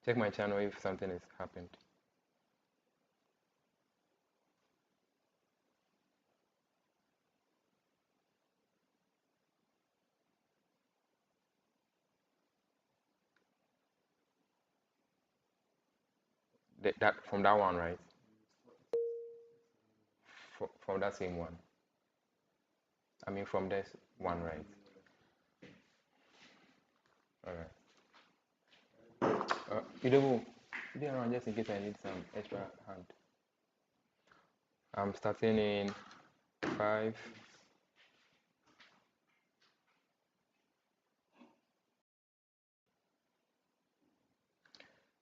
Check my channel if something has happened. That from that one, right? From that same one. I mean, from this one, right? All right. Idowu, be around just in case I need some extra hand. I'm starting in 5.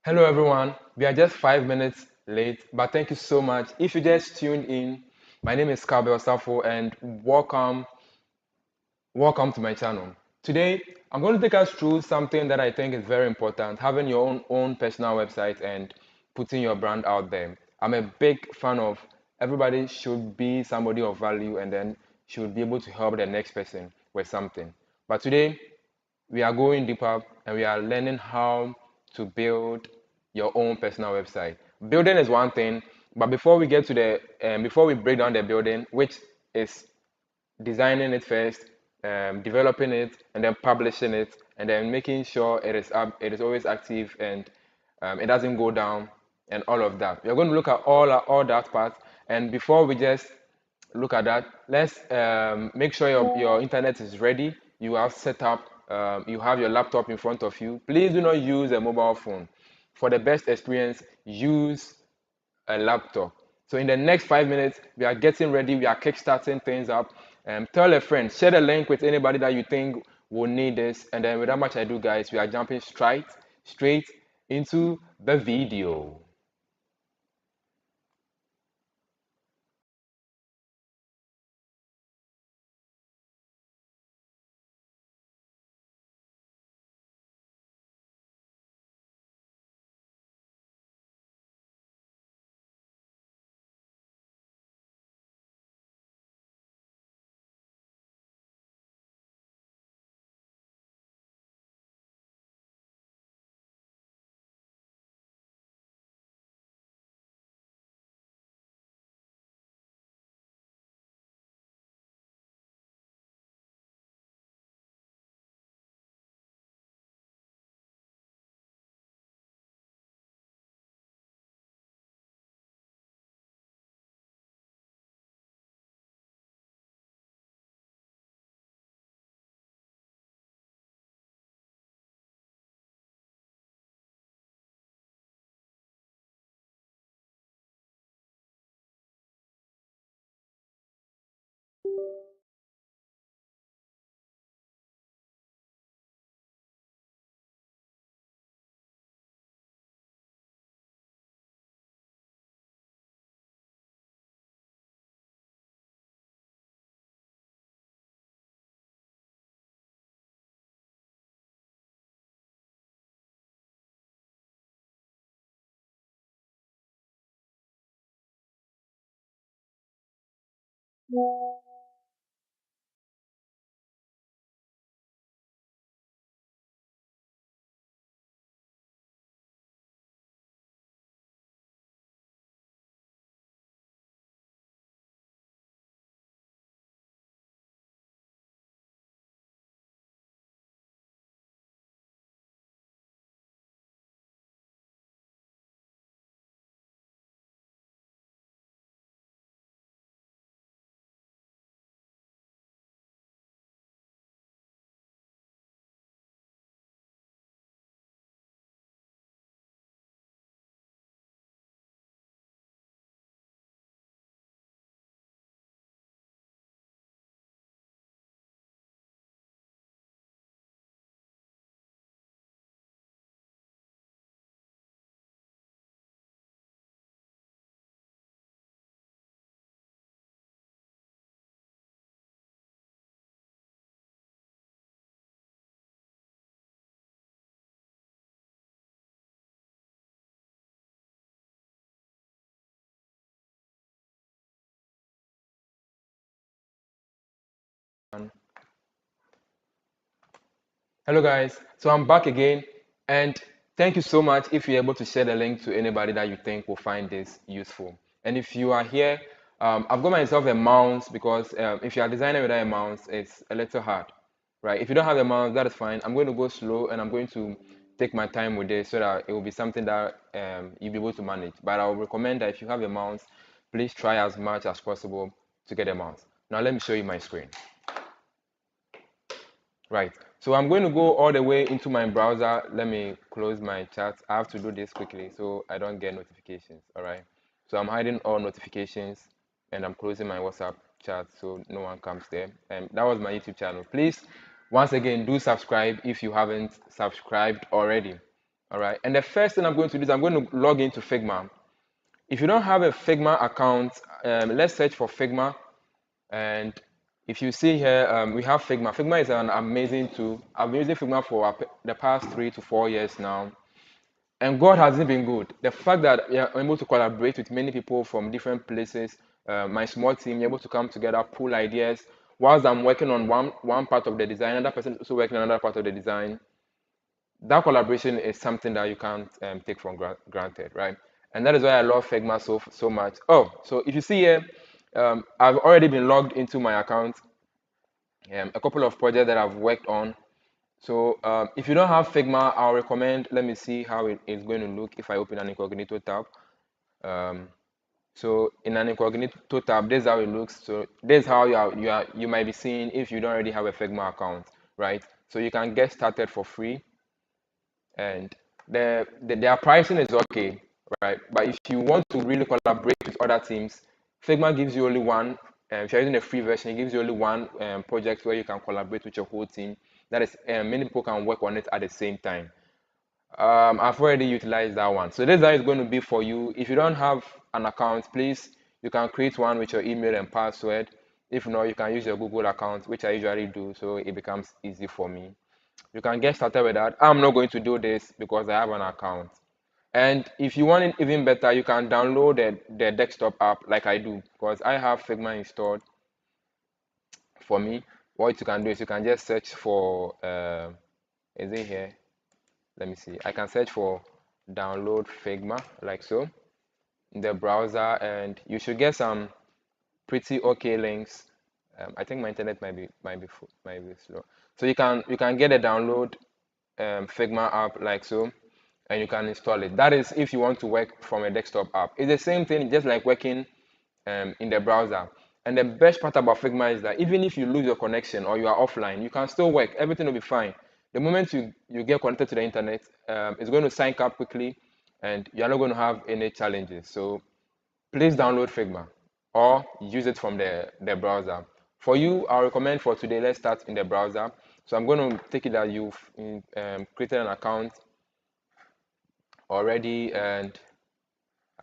Hello, everyone. We are just 5 minutes late, but thank you so much. If you just tuned in, my name is Kabel Safo, and welcome to my channel. Today, I'm going to take us through something that I think is very important, having your own personal website and putting your brand out there. I'm a big fan of everybody should be somebody of value and then should be able to help the next person with something. But today, we are going deeper and we are learning how to build your own personal website. Building is one thing, but before we get to before we break down the building, which is designing it first, developing it, and then publishing it, and then making sure it is up, it is always active, and it doesn't go down, and all of that. We're going to look at all that part. And before we just look at that, let's make sure your internet is ready. You have set up, you have your laptop in front of you. Please do not use a mobile phone. For the best experience, use a laptop. So in the next 5 minutes, we are getting ready. We are kickstarting things up. Tell a friend, share the link with anybody that you think will need this. And then without much ado, guys, we are jumping straight into the video. Hello guys, so I'm back again, and Thank you so much if you're able to share the link to anybody that you think will find this useful. And if you are here, I've got myself a mouse because if you are designing without a mouse, it's a little hard, right? If you don't have a mouse, that is fine. I'm going to go slow and I'm going to take my time with it so that it will be something that you'll be able to manage. But I would recommend that if you have a mouse, please try as much as possible to get a mouse. Now let me show you my screen. Right. So I'm going to go all the way into my browser. Let me close my chat. I have to do this quickly so I don't get notifications. All right. So I'm hiding all notifications and I'm closing my WhatsApp chat so no one comes there. And that was my YouTube channel. Please, once again, do subscribe if you haven't subscribed already. All right. And the first thing I'm going to do is I'm going to log into Figma. If you don't have a Figma account, let's search for Figma. And if you see here, we have Figma. Figma is an amazing tool. I've been using Figma for the past 3 to 4 years now. And God hasn't been good. The fact that we are able to collaborate with many people from different places, my small team, you're able to come together, pull ideas. Whilst I'm working on one part of the design, another person is also working on another part of the design. That collaboration is something that you can't take for granted, right? And that is why I love Figma so much. Oh, so if you see here, I've already been logged into my account. A couple of projects that I've worked on. So if you don't have Figma, I'll recommend, let me see how it is going to look if I open an incognito tab. So in an incognito tab, this is how it looks. So this is how you might be seeing if you don't already have a Figma account, right? So you can get started for free, and their pricing is okay, right? But if you want to really collaborate with other teams, Figma gives you only one. If you're using a free version, it gives you only one project where you can collaborate with your whole team. That is, many people can work on it at the same time. I've already utilized that one. So this is how it's going to be for you. If you don't have an account, please, you can create one with your email and password. If not, you can use your Google account, which I usually do, so it becomes easy for me. You can get started with that. I'm not going to do this because I have an account. And if you want it even better, you can download the desktop app like I do because I have Figma installed for me. What you can do is you can just search for, is it here? Let me see. I can search for download Figma like so in the browser, and you should get some pretty okay links. I think my internet might be slow. So you can get a download Figma app like so, and you can install it. That is if you want to work from a desktop app. It's the same thing, just like working in the browser. And the best part about Figma is that even if you lose your connection or you are offline, you can still work. Everything will be fine. The moment you get connected to the internet, it's going to sync up quickly, and you're not going to have any challenges. So please download Figma or use it from the browser. For you, I'll recommend for today, let's start in the browser. So I'm going to take it that you've created an account already, and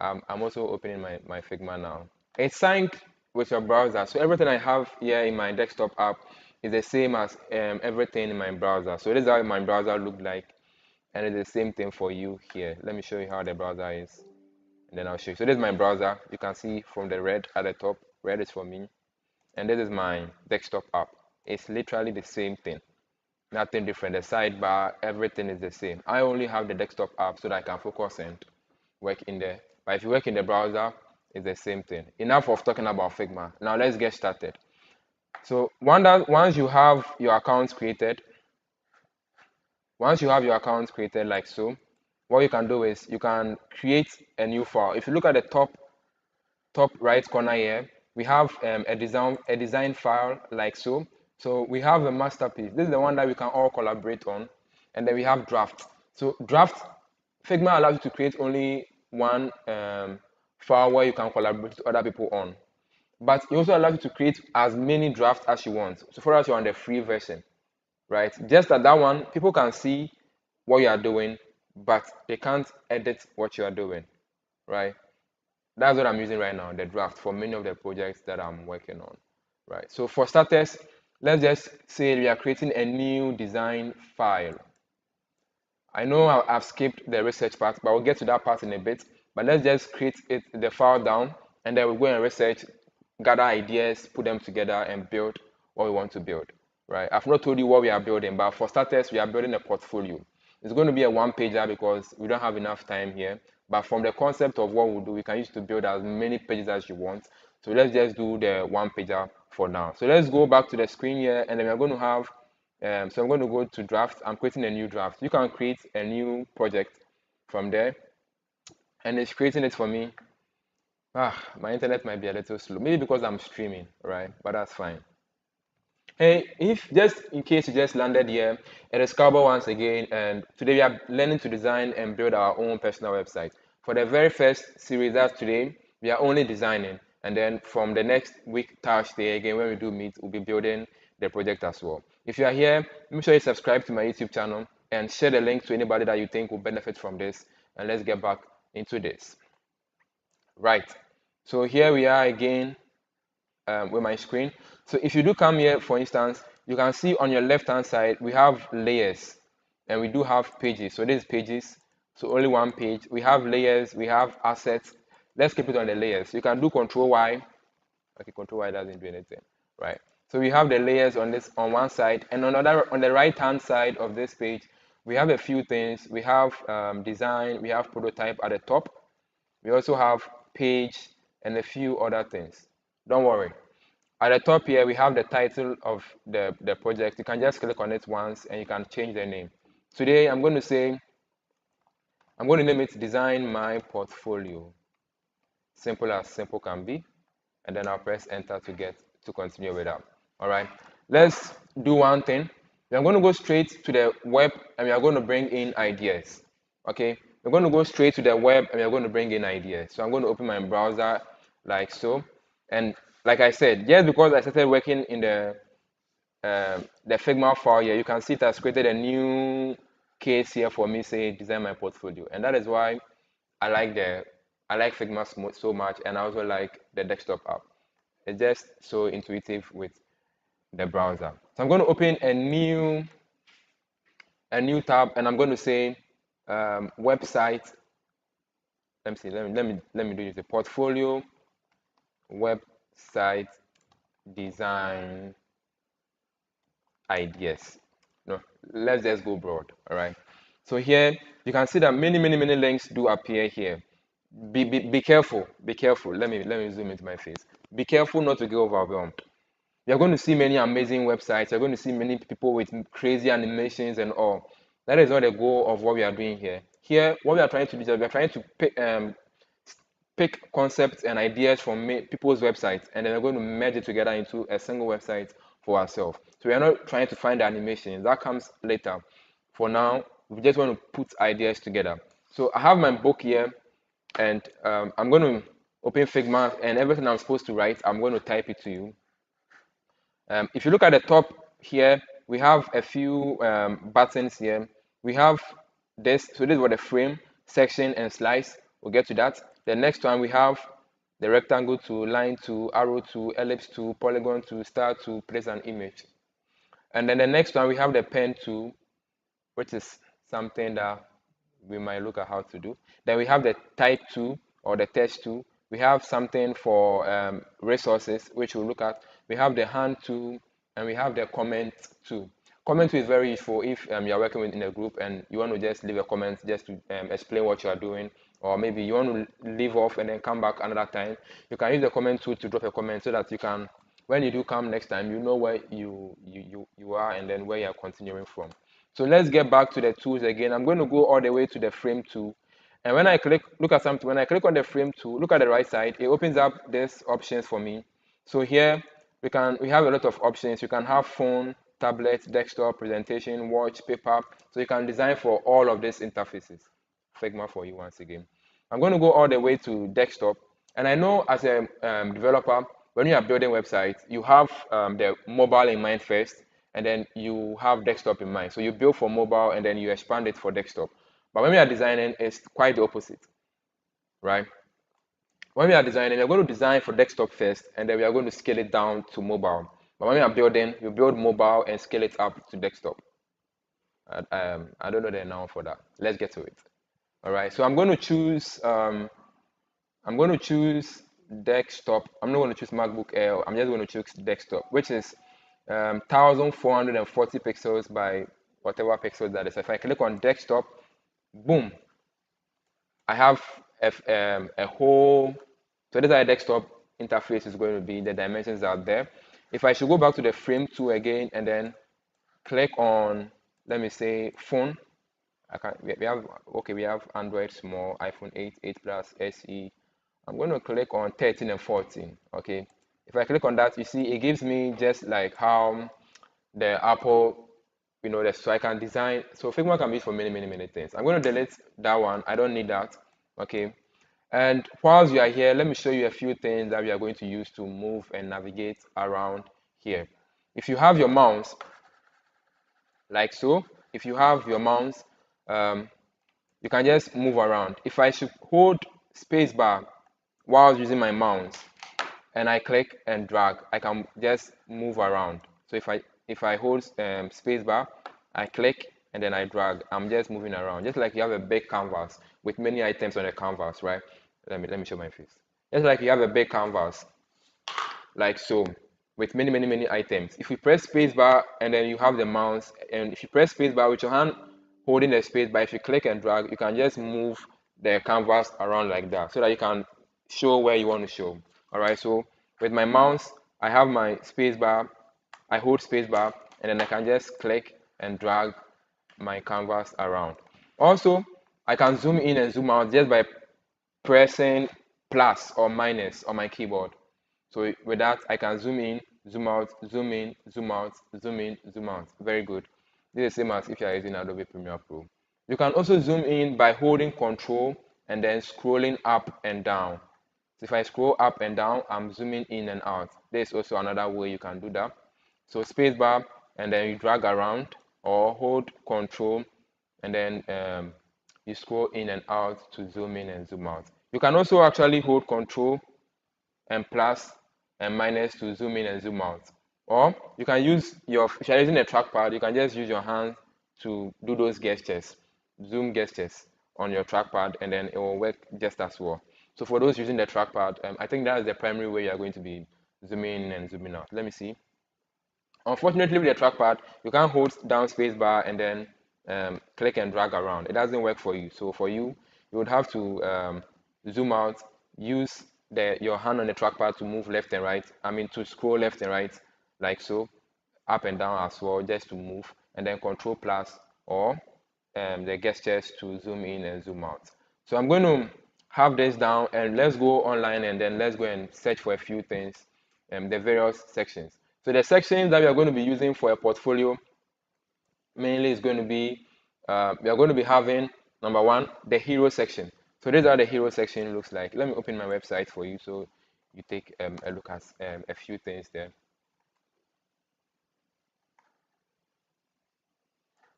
I'm also opening my Figma now. It's synced with your browser. So everything I have here in my desktop app is the same as everything in my browser. So this is how my browser looked like, and it's the same thing for you here. Let me show you how the browser is, and then I'll show you. So this is my browser. You can see from the red at the top, red is for me, and this is my desktop app. It's literally the same thing. Nothing different. The sidebar, everything is the same. I only have the desktop app so that I can focus and work in there. But if you work in the browser, it's the same thing. Enough of talking about Figma. Now let's get started. So once you have your account created, like so, what you can do is you can create a new file. If you look at the top right corner here, we have a design file like so. So we have a masterpiece. This is the one that we can all collaborate on. And then we have draft. So draft, Figma allows you to create only one file where you can collaborate with other people on. But it also allows you to create as many drafts as you want. So for us, you're on the free version, right? Just that one, people can see what you are doing, but they can't edit what you are doing, right? That's what I'm using right now, the draft for many of the projects that I'm working on, right? So for starters, let's just say we are creating a new design file. I know I've skipped the research part, but we'll get to that part in a bit. But let's just create the file down, and then we'll go and research, gather ideas, put them together, and build what we want to build, right? I've not told you what we are building, but for starters, we are building a portfolio. It's going to be a one-pager because we don't have enough time here. But from the concept of what we'll do, we can use to build as many pages as you want. So let's just do the one-pager for now. So let's go back to the screen here, and then we're going to have, so I'm going to go to draft. I'm creating a new draft. You can create a new project from there, and it's creating it for me. My internet might be a little slow, maybe because I'm streaming, right? But that's fine. Hey, if just in case you just landed here, it is Cowboy once again, and today we are learning to design and build our own personal website. For the very first series, that's today, we are only designing, and then from the next week, Thursday, again, when we do meet, we'll be building the project as well. If you are here, make sure you subscribe to my YouTube channel and share the link to anybody that you think will benefit from this, and let's get back into this. Right, so here we are again with my screen. So if you do come here, for instance, you can see on your left hand side we have layers and we do have pages. So this is pages, so only one page. We have layers, we have assets. Let's keep it on the layers. You can do Control Y. Okay, Control Y doesn't do anything, right? So we have the layers on this on one side, and on the right hand side of this page we have a few things. We have design, we have prototype at the top. We also have page and a few other things. Don't worry. At the top here, we have the title of the project. You can just click on it once and you can change the name. Today, I'm going to name it Design My Portfolio. Simple as simple can be. And then I'll press enter to continue with that. All right. Let's do one thing. We are going to go straight to the web and we are going to bring in ideas. Okay. We're going to go straight to the web and we're going to bring in ideas. So I'm going to open my browser like so. And like I said, just because I started working in the Figma file here, you can see it has created a new case here for me, say design my portfolio. And that is why I like Figma so much, and I also like the desktop app. It's just so intuitive with the browser. So I'm going to open a new tab, and I'm going to say website. Let me see. Let me do this. A portfolio website design ideas. No, let's just go broad. All right. So here you can see that many links do appear here. Be careful. Be careful. Let me zoom into my face. Be careful not to get overwhelmed. You're going to see many amazing websites. You're going to see many people with crazy animations and all. That is not the goal of what we are doing here. Here, what we are trying to do is we are trying to pick concepts and ideas from people's websites, and then we're going to merge it together into a single website for ourselves. So we are not trying to find the animations. That comes later. For now, we just want to put ideas together. So I have my book here, and I'm going to open Figma, and everything I'm supposed to write, I'm going to type it to you. If you look at the top here, we have a few buttons here. We have this, so this is what the frame, section, and slice. We'll get to that. The next one, we have the rectangle to, line to, arrow to, ellipse to, polygon to, star to, place an image. And then the next one, we have the pen tool, which is something that we might look at how to do. Then we have the type tool or the text tool. We have something for resources, which we'll look at. We have the hand tool, and we have the comment tool. Comment tool is very useful if you're working in a group and you want to just leave a comment just to explain what you are doing, or maybe you want to leave off and then come back another time. You can use the comment tool to drop a comment so that you can, when you do come next time, you know where you are and then where you are continuing from. So let's get back to the tools again. I'm going to go all the way to the frame tool. And when I click on the frame tool, look at the right side, it opens up these options for me. So here we have a lot of options. You can have phone, tablet, desktop, presentation, watch, paper. So you can design for all of these interfaces. Figma for you once again. I'm going to go all the way to desktop. And I know as a developer, when you are building websites, you have the mobile in mind first, and then you have desktop in mind. So you build for mobile and then you expand it for desktop. But when we are designing, it's quite the opposite, right? When we are designing, we're going to design for desktop first, and then we are going to scale it down to mobile. But when we are building, we build mobile and scale it up to desktop. I don't know the noun for that. Let's get to it. All right. So I'm going to choose desktop. I'm not going to choose MacBook Air. I'm just going to choose desktop, which is 1440 pixels by whatever pixel that is. So if I click on desktop, boom, I have a whole, so this is how a desktop interface is going to be. The dimensions are there. If I should go back to the frame tool again and then click on, let me say phone, I can, we have, okay, we have Android small, iPhone 8, 8 Plus, SE. I'm going to click on 13 and 14, okay. If I click on that, you see it gives me just like how the Apple, so I can design. So Figma can be used for many things. I'm going to delete that one. I don't need that, okay. And whilst you are here, let me show you a few things that we are going to use to move and navigate around here. If you have your mouse, like so, if you have your mouse, you can just move around. If I should hold spacebar while using my mouse and I click and drag, I can just move around. So if I hold spacebar, I click and then I drag, I'm just moving around. Just like you have a big canvas with many items on the canvas, right? Let me show my face. Just like you have a big canvas, like so, with many items. If you press spacebar and then you have the mouse, and if you press spacebar with your hand holding the spacebar, if you click and drag, you can just move the canvas around like that so that you can show where you want to show. All right, so with my mouse, I have my spacebar, I hold spacebar, and then I can just click and drag my canvas around. Also, I can zoom in and zoom out just by pressing plus or minus on my keyboard. So with that, I can zoom in, zoom out, zoom in, zoom out, zoom in, zoom out. Very good. This is the same as if you are using Adobe Premiere Pro. You can also zoom in by holding Control and then scrolling up and down. So if I scroll up and down, I'm zooming in and out. There's also another way you can do that. So spacebar and then you drag around or hold Control and then you scroll in and out to zoom in and zoom out. You can also actually hold Control and plus and minus to zoom in and zoom out. Or you can use if you're using a trackpad, you can just use your hand to do those gestures, zoom gestures on your trackpad, and then it will work just as well. So for those using the trackpad, I think that is the primary way you're going to be zooming in and zooming out. Let me see. Unfortunately, with the trackpad, you can't hold down spacebar and then click and drag around. It doesn't work for you. So for you, you would have to zoom out, use your hand on the trackpad to move left and right. I mean, to scroll left and right, like so, up and down as well, just to move, and then Control plus or the gestures to zoom in and zoom out. So I'm going to have this down, and let's go online and then let's go and search for a few things, the various sections. So the sections that we are going to be using for a portfolio mainly is going to be, we are going to be having, number one, the hero section. So this is how the hero section looks like. Let me open my website for you so you take a look at a few things there.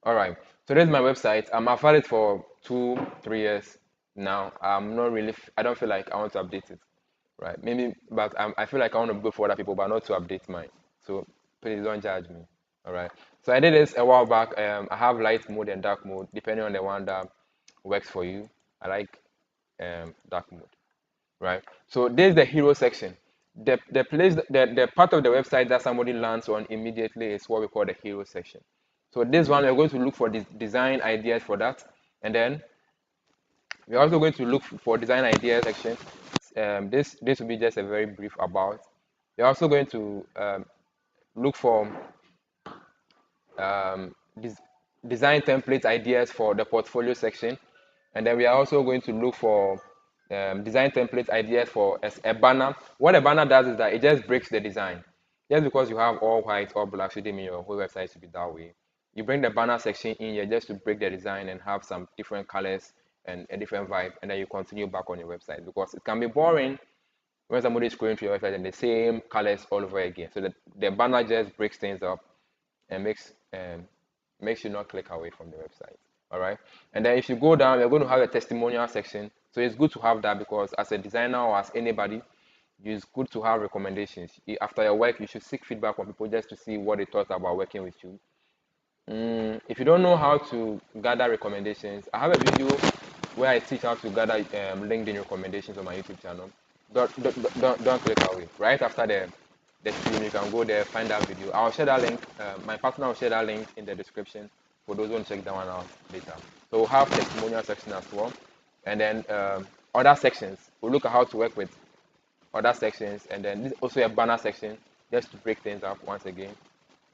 All right, so this is my website. I've had it for 2, 3 years now. I'm not really, I don't feel like I want to update it, right? Maybe, but I feel like I want to go for other people, but not to update mine. So please don't judge me. All right. So I did this a while back. I have light mode and dark mode, depending on the one that works for you. I like dark mode, right? So this is the hero section. The place, the part of the website that somebody lands on immediately is what we call the hero section. So this one, we're going to look for design ideas for that. And then we're also going to look for design ideas section. This will be just a very brief about. We're also going to look for um, des design template ideas for the portfolio section. And then we are also going to look for design template ideas for a banner. What a banner does is that it just breaks the design. Just because you have all white or black shouldn't mean your whole website should be that way. You bring the banner section in here just to break the design and have some different colors and a different vibe, and then you continue back on your website, because it can be boring when somebody is going to your website and the same colors all over again. So the banner just breaks things up and makes you not click away from the website. All right. And then if you go down, you're going to have a testimonial section. So it's good to have that, because as a designer or as anybody, it's good to have recommendations. After your work, you should seek feedback from people just to see what they thought about working with you. If you don't know how to gather recommendations, I have a video where I teach how to gather LinkedIn recommendations on my YouTube channel. Don't click away. Right after the stream, you can go there, find that video. I'll share that link. My partner will share that link in the description for those who want to check that one out later. So we'll have testimonial section as well, and then other sections. We'll look at how to work with other sections, and then this is also a banner section just to break things up once again.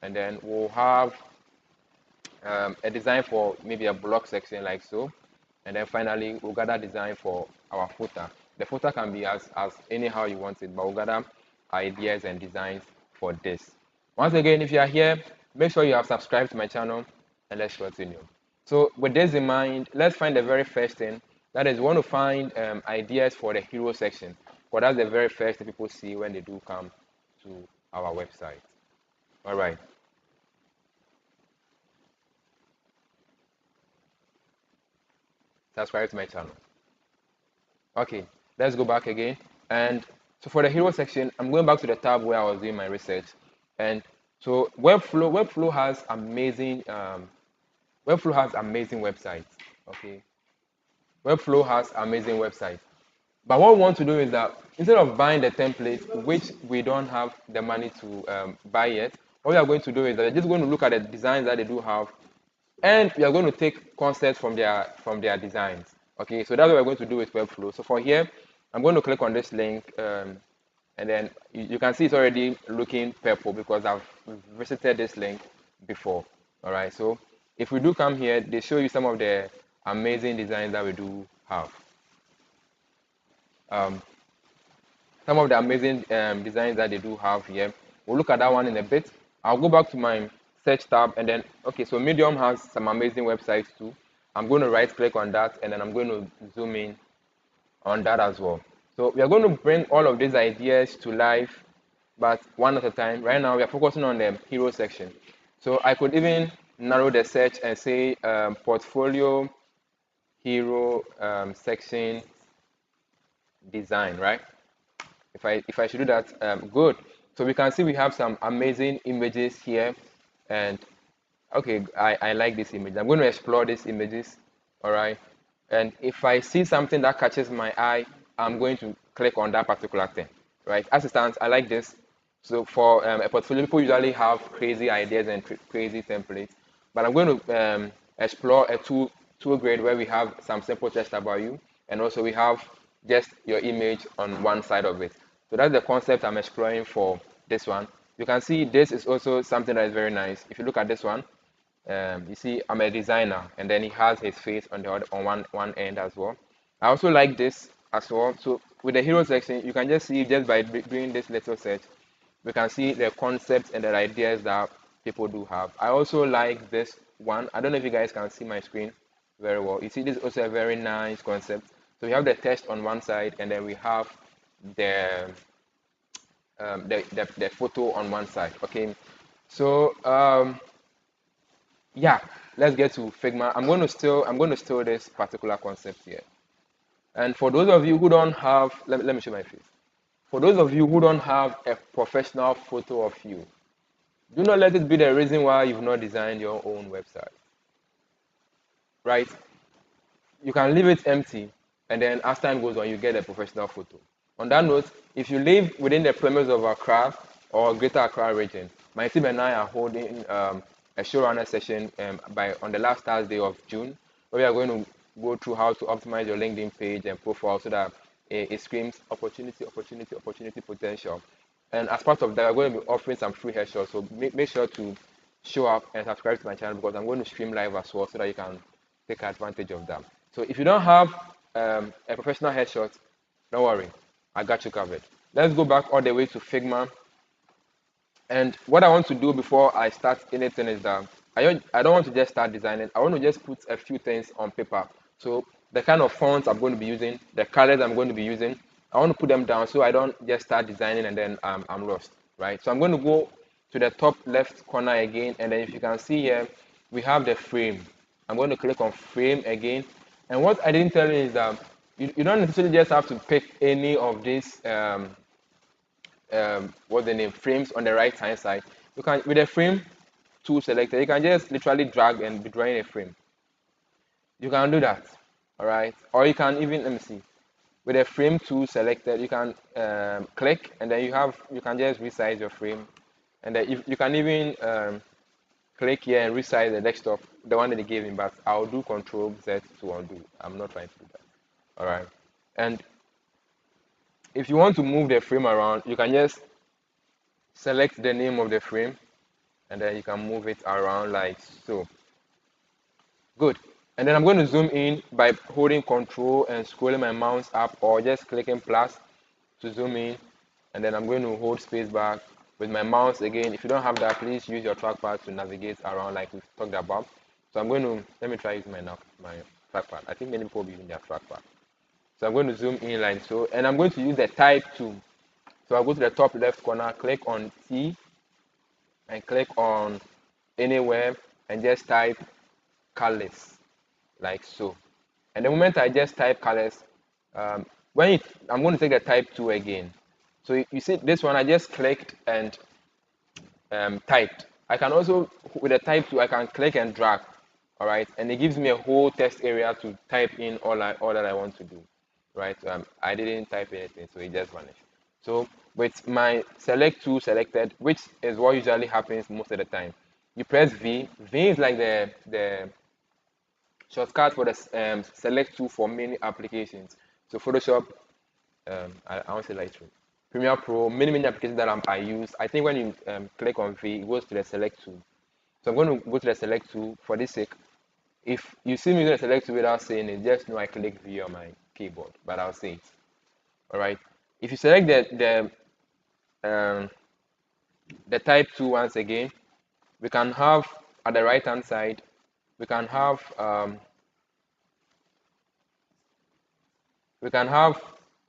And then we'll have a design for maybe a blog section like so, and then finally we'll gather design for our footer. The footer can be as anyhow you want it, but we'll gather ideas and designs for this. Once again, if you are here, make sure you have subscribed to my channel, and let's continue. So with this in mind, let's find the very first thing. That is, we want to find ideas for the hero section, because that's the very first thing people see when they do come to our website. All right. Subscribe to my channel. Okay, let's go back again. And so for the hero section, I'm going back to the tab where I was doing my research. And so Webflow has amazing websites. Okay, Webflow has amazing websites. But what we want to do is that instead of buying the template, which we don't have the money to buy yet, what we are going to do is that we're just going to look at the designs that they do have, and we are going to take concepts from their designs. Okay, so that's what we're going to do with Webflow. So for here, I'm going to click on this link, and then you can see it's already looking purple because I've visited this link before. All right, so if we do come here, they show you some of the amazing designs that we do have. Some of the amazing designs that they do have here. We'll look at that one in a bit. I'll go back to my search tab, and then, okay, so Medium has some amazing websites too. I'm going to right click on that, and then I'm going to zoom in on that as well. So we are going to bring all of these ideas to life, but one at a time. Right now we are focusing on the hero section. So I could even narrow the search and say portfolio hero section design, right? If I should do that, good. So we can see we have some amazing images here, and okay, I like this image. I'm going to explore these images, all right? And if I see something that catches my eye, I'm going to click on that particular thing, right? As it stands, I like this. So for a portfolio, people usually have crazy ideas and crazy templates, but I'm going to explore a tool grade where we have some simple text about you, and also we have just your image on one side of it. So that's the concept I'm exploring for this one. You can see this is also something that is very nice. If you look at this one, you see I'm a designer, and then he has his face on the other, on one end as well. I also like this as well. So with the hero section, you can just see just by doing this little search, we can see the concepts and the ideas that people do have. I also like this one. I don't know if you guys can see my screen very well. You see this is also a very nice concept. So we have the text on one side, and then we have the the photo on one side. Okay, so yeah, let's get to Figma. I'm going to steal this particular concept here. And for those of you who don't have, let me show my face. For those of you who don't have a professional photo of you, do not let it be the reason why you've not designed your own website. Right? You can leave it empty, and then as time goes on, you get a professional photo. On that note, if you live within the premise of Accra or Greater Accra region, my team and I are holding a showrunner session on the last Thursday of June, where we are going to go through how to optimize your LinkedIn page and profile so that it screams opportunity, opportunity, opportunity, potential. And as part of that, we're going to be offering some free headshots. So make sure to show up and subscribe to my channel, because I'm going to stream live as well so that you can take advantage of that. So if you don't have a professional headshot, don't worry, I got you covered. Let's go back all the way to Figma. And what I want to do before I start anything is that I don't want to just start designing. I want to just put a few things on paper. So the kind of fonts I'm going to be using, the colors I'm going to be using, I want to put them down so I don't just start designing and then I'm lost, right? So I'm going to go to the top left corner again, and then if you can see here, we have the frame. I'm going to click on frame again. And what I didn't tell you is that you don't necessarily just have to pick any of these what's the name, frames on the right hand side. You can, with the frame tool selected, you can just literally drag and be drawing a frame. You can do that, all right? Or you can even, let me see, with the frame tool selected, you can click, and then you can just resize your frame, and then you can even click here and resize the desktop, the one that they gave me, but I'll do Control Z to undo. I'm not trying to do that. All right. And if you want to move the frame around, you can just select the name of the frame and then you can move it around like so. Good. And then I'm going to zoom in by holding Control and scrolling my mouse up, or just clicking plus to zoom in. And then I'm going to hold space bar with my mouse again. If you don't have that, please use your trackpad to navigate around like we've talked about. So I'm going to, let me try using my trackpad. I think many people will be using their trackpad. So I'm going to zoom in like so, and I'm going to use the type tool. So I'll go to the top left corner, click on T, and click on anywhere, and just type colors, like so. And the moment I just type colors, I'm going to take the type tool again. So you see this one, I just clicked and typed. I can also, with the type tool, I can click and drag, all right? And it gives me a whole text area to type in all that I want to do, right? I didn't type anything, so it just vanished. So with my select tool selected, which is what usually happens most of the time, you press V. V is like the shortcut for the select tool for many applications. So Photoshop, I won't say Lightroom, Premiere Pro, many applications that I use. I think when you click on V, it goes to the select tool. So I'm going to go to the select tool for this sake. If you see me using the select tool without saying it, just know I click V on my keyboard, but I'll say it. All right. If you select the type tool once again, we can have at the right hand side, we can have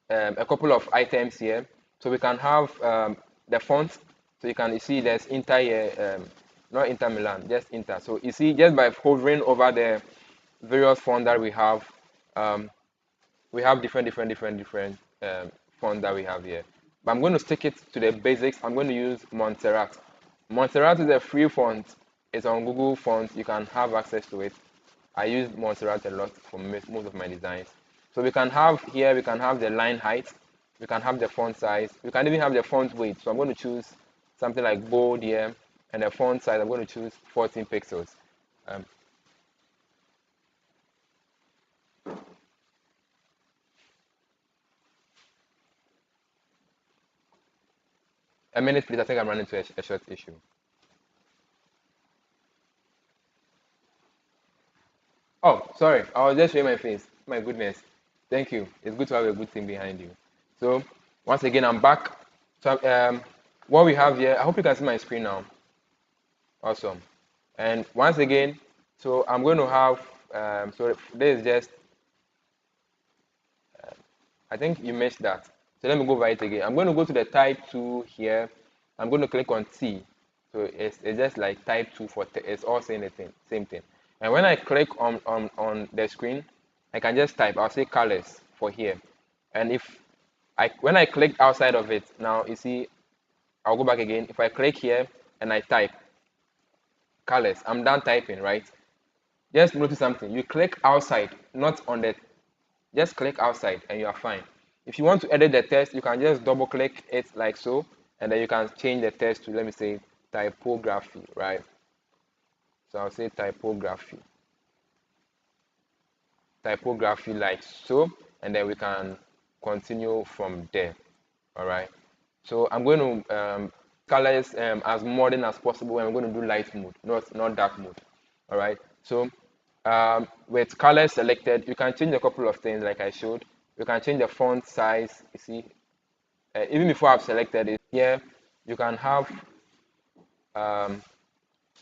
a couple of items here. So we can have the font. So you see there's Inter here, not Inter Milan, just Inter. So you see, just by hovering over the various fonts that we have different fonts that we have here. But I'm going to stick it to the basics. I'm going to use Montserrat. Montserrat is a free font. It's on Google Fonts. You can have access to it. I use Montserrat a lot for most of my designs. So we can have here, we can have the line height, we can have the font size, we can even have the font weight. So I'm going to choose something like bold here, and the font size, I'm going to choose 14 pixels. A minute, please. I think I'm running into a short issue. Oh, sorry. I was just showing my face. My goodness. Thank you. It's good to have a good team behind you. So once again, I'm back. So what we have here, I hope you can see my screen now. Awesome. And once again, so I'm going to have, so this is just, I think you missed that. So let me go over it again. I'm going to go to the type tool here. I'm going to click on T. So it's just like type 2 for, it's all saying the same thing. And when I click on the screen, I can just type, I'll say colors for here. And when I click outside of it, now you see, I'll go back again. If I click here and I type colors, I'm done typing, right? Just notice something. You click outside, not on the, just click outside and you are fine. If you want to edit the text, you can just double click it like so, and then you can change the text to, let me say, typography, right? So I'll say typography like so, and then we can continue from there. All right. So I'm going to colors as modern as possible, and I'm going to do light mode, not dark mode. All right. So with colors selected, you can change a couple of things like I showed. You can change the font size. You see, even before I've selected it here, you can have um,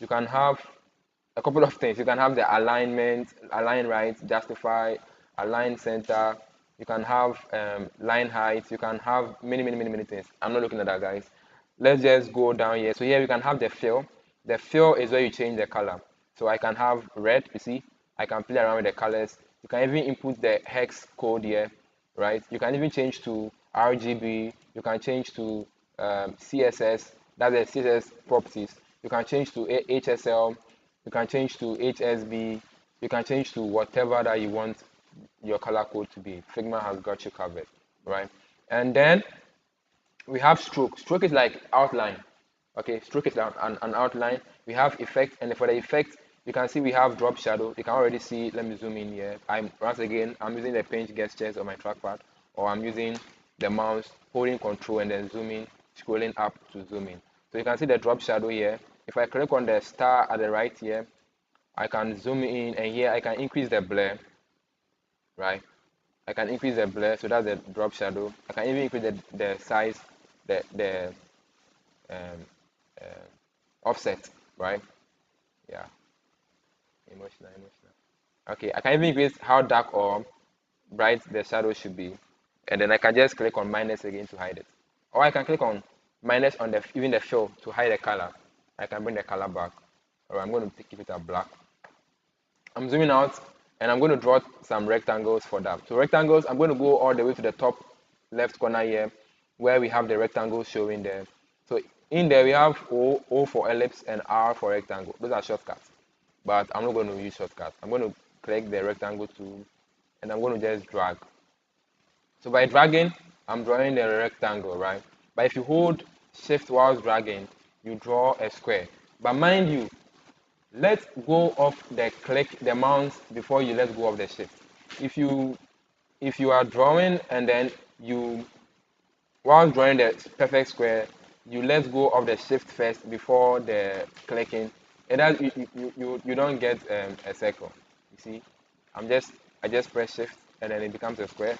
a couple of things. You can have the alignment, align right, justify, align center. You can have line height. You can have many things. I'm not looking at that, guys. Let's just go down here. So here we can have the fill. The fill is where you change the color. So I can have red, you see. I can play around with the colors. You can even input the hex code here, right? You can even change to RGB. You can change to CSS. That's the CSS properties. You can change to HSL. You can change to HSB. You can change to whatever that you want your color code to be. Figma has got you covered, right? And then we have stroke. Stroke is like outline. Okay, stroke is an outline. We have effect, and for the effect, you can see we have drop shadow. You can already see. Let me zoom in here. Once again, I'm using the pinch gestures on my trackpad, or I'm using the mouse holding control and then zooming, scrolling up to zoom in. So you can see the drop shadow here. If I click on the star at the right here, I can zoom in, and here I can increase the blur, right? I can increase the blur, so that's the drop shadow. I can even increase the size, the um, offset, right? Yeah, emotional. Okay, I can even increase how dark or bright the shadow should be, and then I can just click on minus again to hide it, or I can click on minus on the even the fill to hide the color. I can bring the color back, or I'm going to keep it at black. I'm zooming out, and I'm going to draw some rectangles for that. So rectangles, I'm going to go all the way to the top left corner here, where we have the rectangle showing there. So in there we have O for ellipse and R for rectangle. Those are shortcuts, but I'm not going to use shortcuts. I'm going to click the rectangle tool, and I'm going to just drag. So by dragging, I'm drawing the rectangle, right? But if you hold shift while dragging, you draw a square. But mind you, let go of the click, the mouse before you let go of the shift. If you are drawing and then you, while drawing the perfect square, you let go of the shift first before the clicking, and that you don't get a circle. You see, I just press shift and then it becomes a square.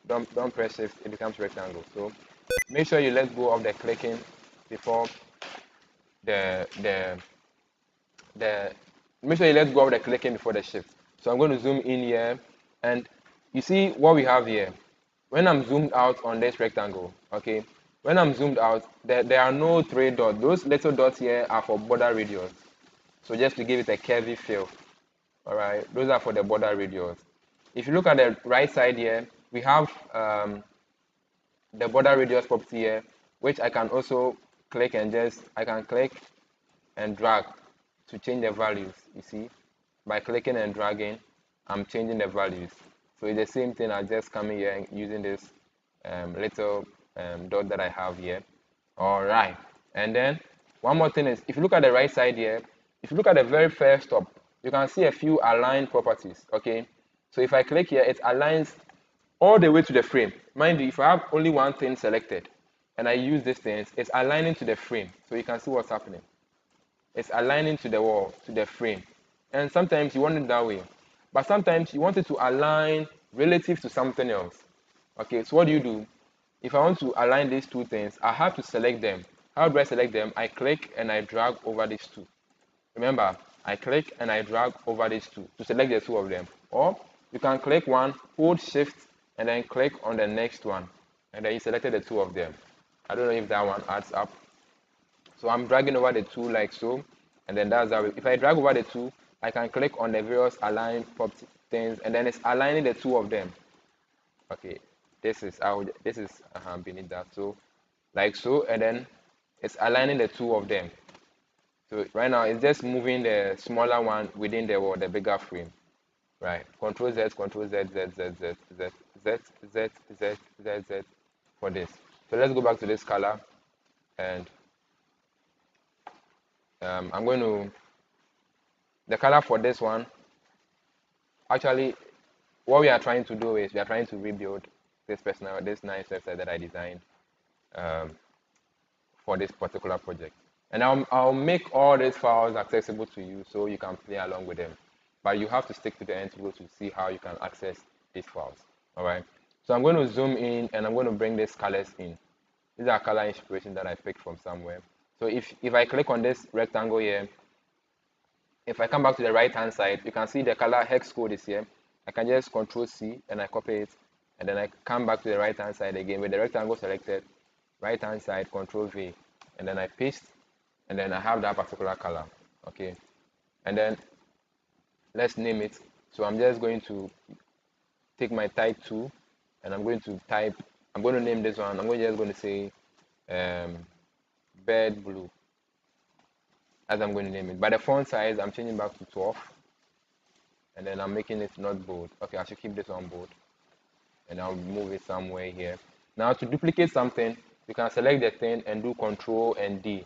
Don't press shift, it becomes rectangle. So make sure you let go of the clicking before the the the make sure you let go of the clicking before the shift. So I'm going to zoom in here, and you see what we have here. When I'm zoomed out on this rectangle, okay, when I'm zoomed out, there are no three dots. Those little dots here are for border radius. So just to give it a curvy feel, all right, those are for the border radius. If you look at the right side here, we have the border radius property here, which I can also click and I can click and drag to change the values. You see, by clicking and dragging, I'm changing the values. So it's the same thing as just coming here and using this little dot that I have here. All right, and then one more thing is, if you look at the right side here, if you look at the very first top, you can see a few align properties. Okay, so if I click here, it aligns all the way to the frame. Mind you, if I have only one thing selected and I use these things, it's aligning to the frame. So you can see what's happening. It's aligning to the wall, to the frame. And sometimes you want it that way. But sometimes you want it to align relative to something else. Okay, so what do? If I want to align these two things, I have to select them. How do I select them? I click and I drag over these two. Remember, I click and I drag over these two to select the two of them. Or you can click one, hold shift, and then click on the next one. And then you selected the two of them. I don't know if that one adds up. So I'm dragging over the two like so, and then that's how if I drag over the two, I can click on the various align property things, and then it's aligning the two of them. Okay, this is how this is beneath that. So like so, and then it's aligning the two of them. So right now it's just moving the smaller one within the bigger frame. Right. Control Z, Control Z, Z, Z, Z, Z, Z, Z, Z, Z, Z for this. So let's go back to this color, and I'm going to, the color for this one, actually, what we are trying to do is we are trying to rebuild this nice website that I designed um, for this particular project. And I'll make all these files accessible to you so you can play along with them. But you have to stick to the end to see how you can access these files. All right. So I'm going to zoom in and I'm going to bring these colors in. These are color inspiration that I picked from somewhere. So if I click on this rectangle here, if I come back to the right hand side, you can see the color hex code is here. I can just Control C and I copy it, and then I come back to the right hand side again with the rectangle selected, right hand side, Control V, and then I paste, and then I have that particular color. Okay, and then let's name it. So I'm just going to take my type tool, and I'm going to name this one. I'm just going to say bird blue, as I'm going to name it. By the font size, I'm changing back to 12, and then I'm making it not bold. Okay, I should keep this on bold, and I'll move it somewhere here. Now to duplicate something, you can select the thing and do Control and D.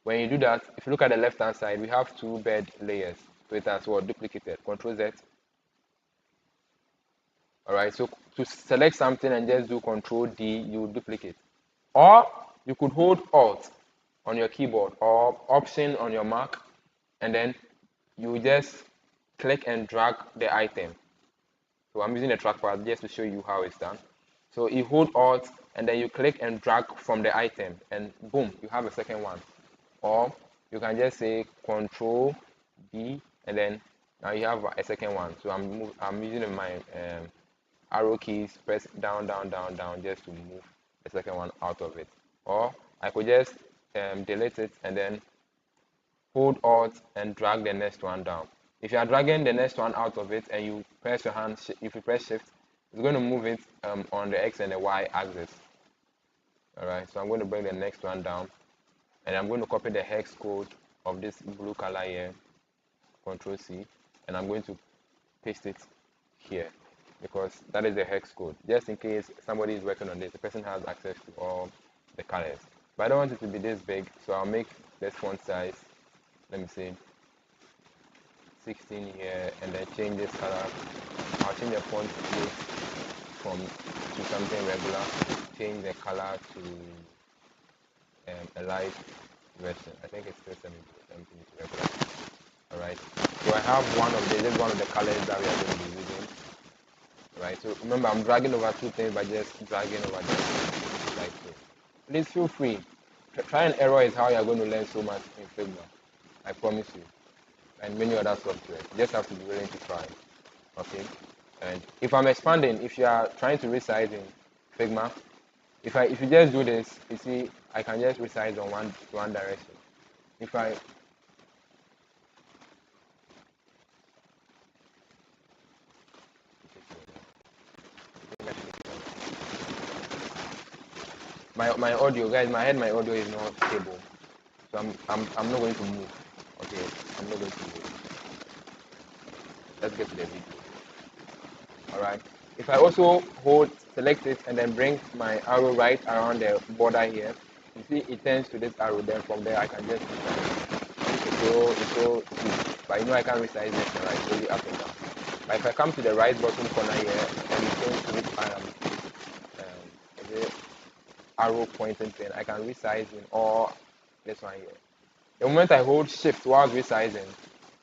When you do that, if you look at the left hand side, we have two bed layers. So it has what? Duplicated. Control Z. Alright, so to select something and just do Control D, you duplicate. Or you could hold Alt on your keyboard or Option on your Mac, and then you just click and drag the item. So I'm using the trackpad just to show you how it's done. So you hold Alt and then you click and drag from the item, and boom, you have a second one. Or you can just say Control D, and then now you have a second one. So I'm using my arrow keys, press down, down, down, down, just to move the second one out of it. Or I could just delete it and then hold Alt and drag the next one down. If you are dragging the next one out of it and you press your hand, if you press Shift, it's going to move it on the X and the Y axis. Alright, so I'm going to bring the next one down, and I'm going to copy the hex code of this blue color here, Control C, and I'm going to paste it here, because that is the hex code, just in case somebody is working on this, the person has access to all the colors. But I don't want it to be this big, so I'll make this font size, let me see, 16 here, and then change this color. I'll change the font weight to something regular, change the color to a light version. I think it's still something regular. Alright, so I have this is one of the colors that we are going to be using. Right, so remember, I'm dragging over two things by just dragging over them like so. Please feel free. Try and error is how you are going to learn so much in Figma. I promise you. And many other software. You just have to be willing to try. Okay. And if I'm expanding, if you are trying to resize in Figma, if you just do this, you see, I can just resize on one direction. If I my audio, guys, my audio is not stable, so I'm not going to move. Okay, I'm not going to move. Let's get to the video. Alright, if I also select it and then bring my arrow right around the border here, you see it turns to this arrow. Then from there I can just resize. It's so sweet, but you know I can't resize left and right, only up and down. But if I come to the right bottom corner here and it turns to this arrow pointing thing, I can resize in all this one here. The moment I hold Shift while resizing,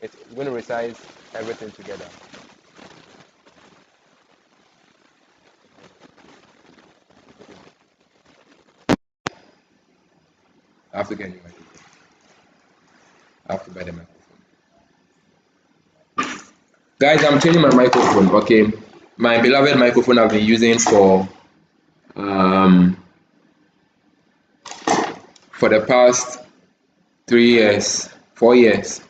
it's going to resize everything together. I have to get a new microphone. I have to buy the microphone. Guys, I'm changing my microphone, okay? My beloved microphone I've been using for the past 3 years, 4 years,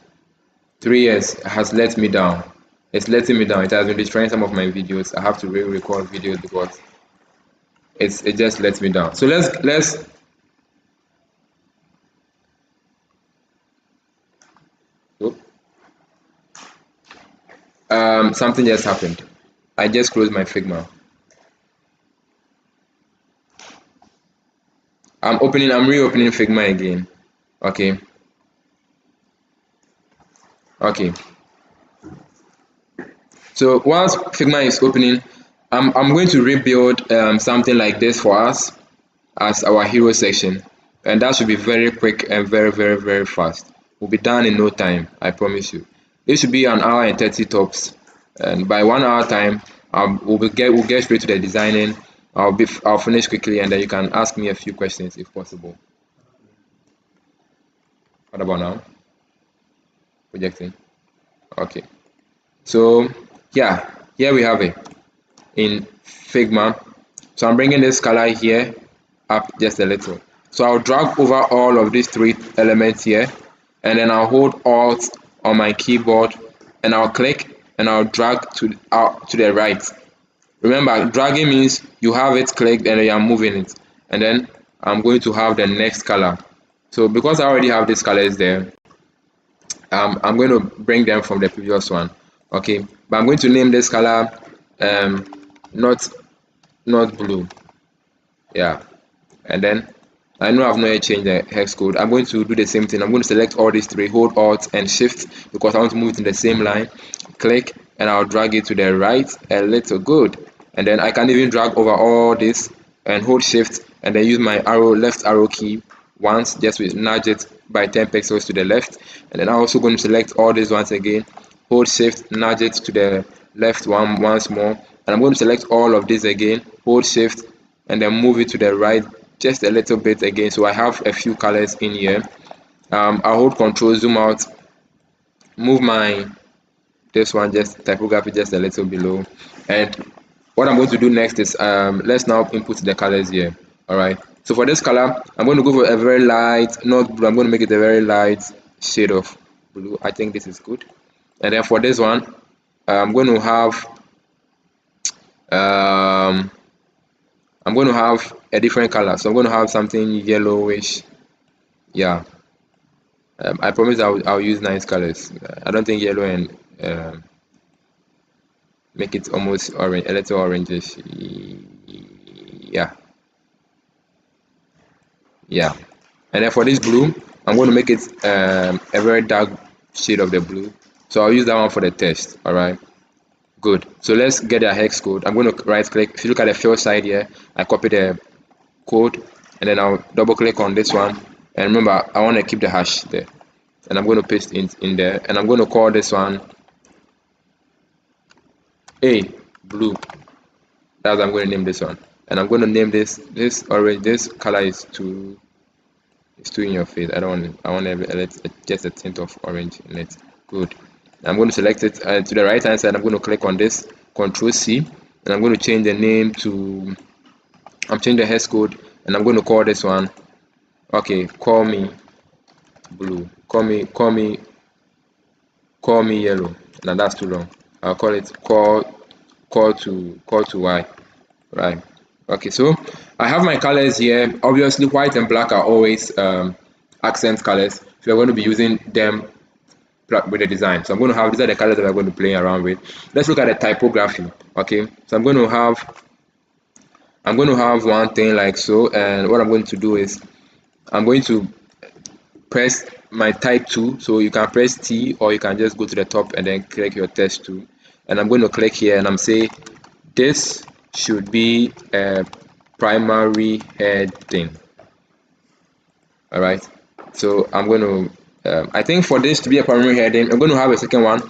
3 years has let me down. It's letting me down. It has been destroying some of my videos. I have to re-record videos because it just lets me down. So let's something just happened. I just closed my Figma. I'm reopening Figma again. Okay. So once Figma is opening, I'm going to rebuild something like this for us as our hero section, and that should be very quick and very fast. We'll be done in no time, I promise you. It should be an hour and 30 tops, and by 1 hour time, we'll get straight to the designing. I'll finish quickly, and then you can ask me a few questions if possible. What about now? Projecting. Okay. So yeah, here we have it in Figma. So I'm bringing this color here up just a little. So I'll drag over all of these three elements here, and then I'll hold Alt on my keyboard, and I'll click and I'll drag to the right. Remember, dragging means you have it clicked and you're moving it, and then I'm going to have the next color. So because I already have these colors there, I'm going to bring them from the previous one. Okay, but I'm going to name this color not blue. Yeah, and then I know I've not yet changed the hex code. I'm going to do the same thing. I'm going to select all these three, hold Alt and Shift because I want to move it in the same line. Click and I'll drag it to the right a little. Good. And then I can even drag over all this and hold Shift and then use my left arrow key once, just to nudge it by 10 pixels to the left. And then I'm also going to select all these once again, hold Shift, nudge it to the left once more, and I'm going to select all of this again, hold Shift, and then move it to the right just a little bit again, so I have a few colors in here. I'll hold Control, zoom out, move this one, just typography just a little below. And what I'm going to do next is let's now input the colors here. All right, so for this color I'm going to go for a very light, not blue, I'm going to make it a very light shade of blue. I think this is good. And then for this one I'm going to have a different color, so I'm going to have something yellowish. Yeah, I promise I'll use nice colors. I don't think yellow and make it almost orange, a little orangish. Yeah. And then for this blue I'm going to make it a very dark shade of the blue, so I'll use that one for the test. All right, good. So let's get a hex code. I'm going to right click. If you look at the fill side here, I copy the code and then I'll double click on this one, and remember I want to keep the hash there, and I'm going to paste in there, and I'm going to call this one A blue. That's what I'm going to name this one, and I'm going to name this orange. This color is too in your face. I want just a tint of orange in it. Good. I'm going to select it to the right hand side. I'm going to click on this, Control C, and I'm going to change the name to, I'm changing the hex code, and I'm going to call this one, okay, call me blue, call me yellow. Now that's too long. I'll call it call to Y. Right. Okay, so I have my colors here. Obviously white and black are always accent colors, so we're going to be using them with the design. So I'm going to have, these are the colors that we're going to play around with. Let's look at the typography. Okay, so I'm going to have one thing like so, and what I'm going to do is I'm going to press my type tool. So you can press T, or you can just go to the top and then click your text tool, and I'm going to click here and I'm saying this should be a primary heading. All right, so I'm going to I think for this to be a primary heading, I'm going to have a second one.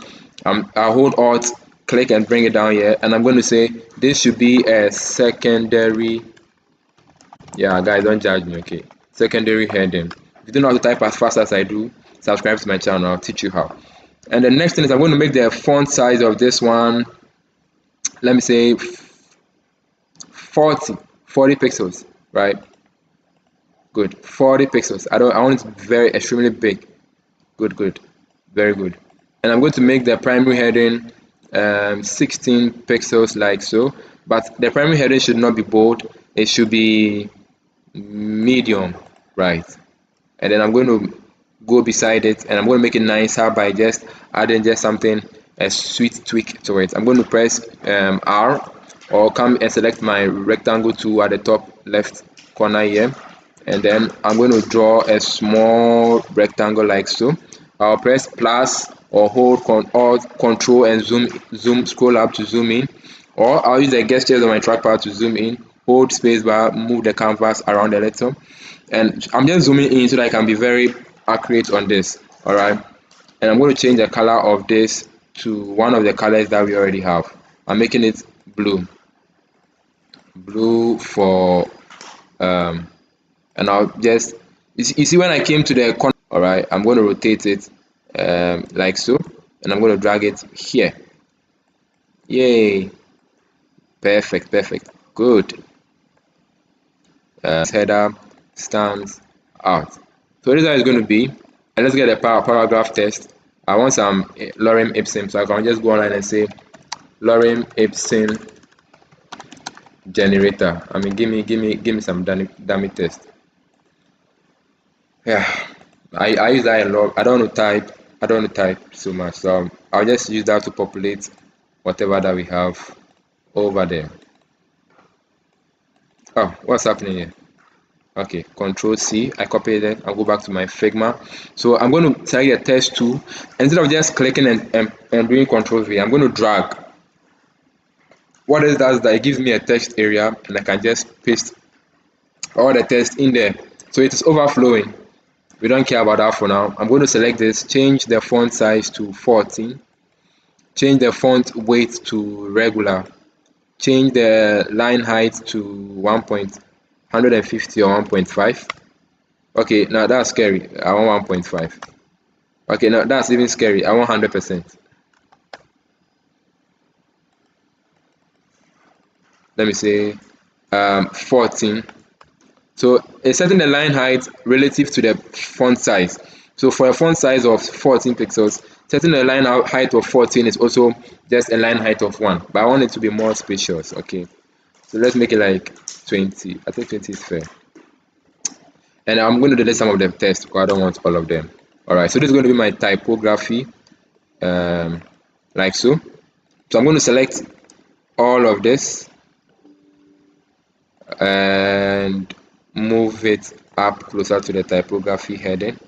I'll hold Alt, click and bring it down here, and I'm going to say this should be a secondary. Yeah, guys, don't judge me, okay? Secondary heading. If you don't know how to type as fast as I do, subscribe to my channel. I'll teach you how. And the next thing is I'm going to make the font size of this one, let me say 40 pixels, right? Good. 40 pixels. I want it very extremely big. Good. Very good. And I'm going to make the primary heading 16 pixels like so, but the primary heading should not be bold. It should be medium, right? And then I'm going to go beside it, and I'm going to make it nicer by just adding just something, a sweet tweak to it. I'm going to press R, or come and select my rectangle tool at the top left corner here, and then I'm going to draw a small rectangle like so. I'll press plus or hold Control and zoom, scroll up to zoom in, or I'll use the gestures on my trackpad to zoom in, hold spacebar, move the canvas around a little, and I'm just zooming in so that I can be very accurate on this. All right, and I'm going to change the color of this to one of the colors that we already have. I'm making it blue for and I'll just, you see when I came to the corner. All right, I'm going to rotate it like so, and I'm going to drag it here. Yay, perfect, good. Header stands out. So this is how it's going to be. And let's get a paragraph test. I want some lorem ipsum, so I can just go online and say lorem ipsum generator. I mean, give me some dummy test. Yeah, I use that a lot. I don't want to type so much, so I'll just use that to populate whatever that we have over there. Oh, what's happening here? Okay, Control C, I copy it, I'll go back to my Figma. So I'm going to select the text tool. Instead of just clicking and doing Control V, I'm going to drag. What it does is that it gives me a text area and I can just paste all the text in there. So it is overflowing. We don't care about that for now. I'm going to select this, change the font size to 14, change the font weight to regular, change the line height to 150 or 1.5. Okay, now that's scary. I want 1.5. Okay, now that's even scary. I want 100%. Let me say 14. So it's setting the line height relative to the font size. So for a font size of 14 pixels, setting the line height of 14 is also just a line height of 1. But I want it to be more spacious. Okay, so let's make it like 20. I think 20 is fair. And I'm going to delete some of the text because I don't want all of them. Alright, so this is going to be my typography, like so. So I'm going to select all of this and move it up closer to the typography heading.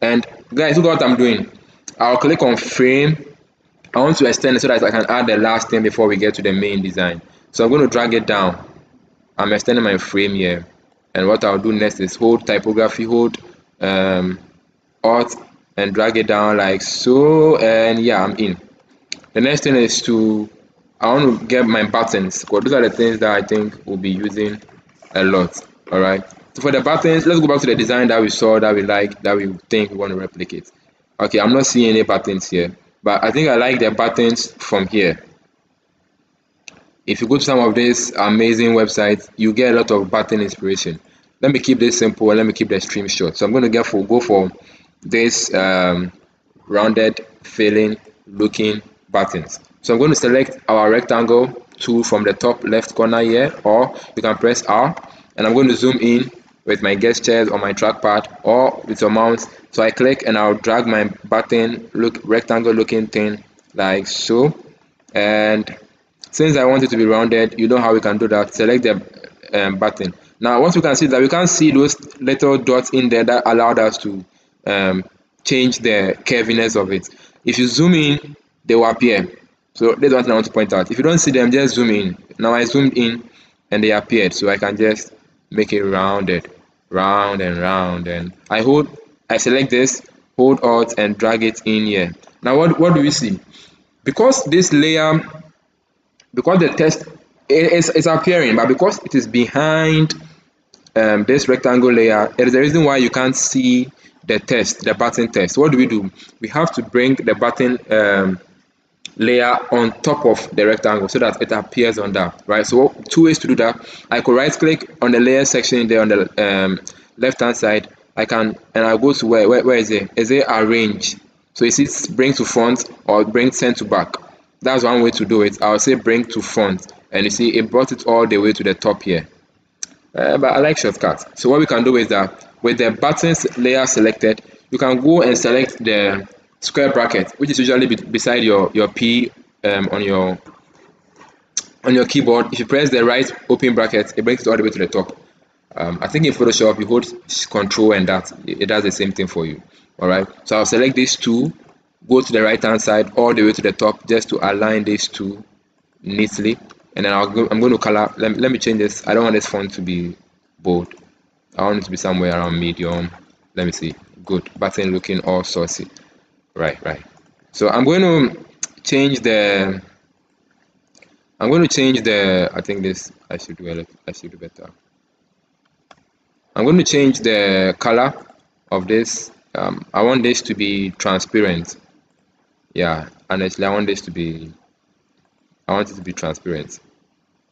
And guys, look what I'm doing. I'll click on frame. I want to extend it so that I can add the last thing before we get to the main design. So I'm going to drag it down. I'm extending my frame here. And what I'll do next is hold typography, hold Alt and drag it down like so, and yeah, I'm in. The next thing is I want to get my buttons, because those are the things that I think we'll be using a lot. Alright, so for the buttons, let's go back to the design that we saw, that we like, that we think we want to replicate. Okay, I'm not seeing any buttons here, but I think I like the buttons from here. If you go to some of these amazing websites, you get a lot of button inspiration. Let me keep this simple and let me keep the stream short. So I'm going to go for this rounded, filling, looking buttons. So I'm going to select our rectangle tool from the top left corner here, or you can press R, and I'm going to zoom in with my gestures on my trackpad or with your mouse. So I click and I'll drag my button rectangle looking thing like so. And since I want it to be rounded, you know how we can do that. Select the button. Now, once we can see that, we can see those little dots in there that allowed us to change the curviness of it. If you zoom in, they will appear. So that's one thing I want to point out. If you don't see them, just zoom in. Now I zoomed in and they appeared. So I can just make it rounded, round and round. And I select this, hold Alt and drag it in here. Now what do we see? Because this layer, because the text is appearing, but because it is behind this rectangle layer, it is the reason why you can't see the text, the button text. What do? We have to bring the button layer on top of the rectangle so that it appears on that, right? So two ways to do that. I could right click on the layer section there on the left hand side. I'll go to where is it? Is it arrange? So you see bring to front or bring send to back. That's one way to do it. I'll say bring to front, and you see it brought it all the way to the top here. But I like shortcuts. So what we can do is that with the buttons layer selected, you can go and select the square bracket, which is usually beside your P on your keyboard. If you press the right open bracket, it brings it all the way to the top. I think in Photoshop you hold Control and that it does the same thing for you. Alright, so I'll select these two, go to the right hand side all the way to the top just to align these two neatly, and then I'm going to color. Let me change this. I don't want this font to be bold. I want it to be somewhere around medium. Let me see. Good. Button looking all saucy. Right. So I'm going to change the I think this I should do better. I'm going to change the color of this. I want this to be transparent. Yeah, honestly, I want it to be transparent.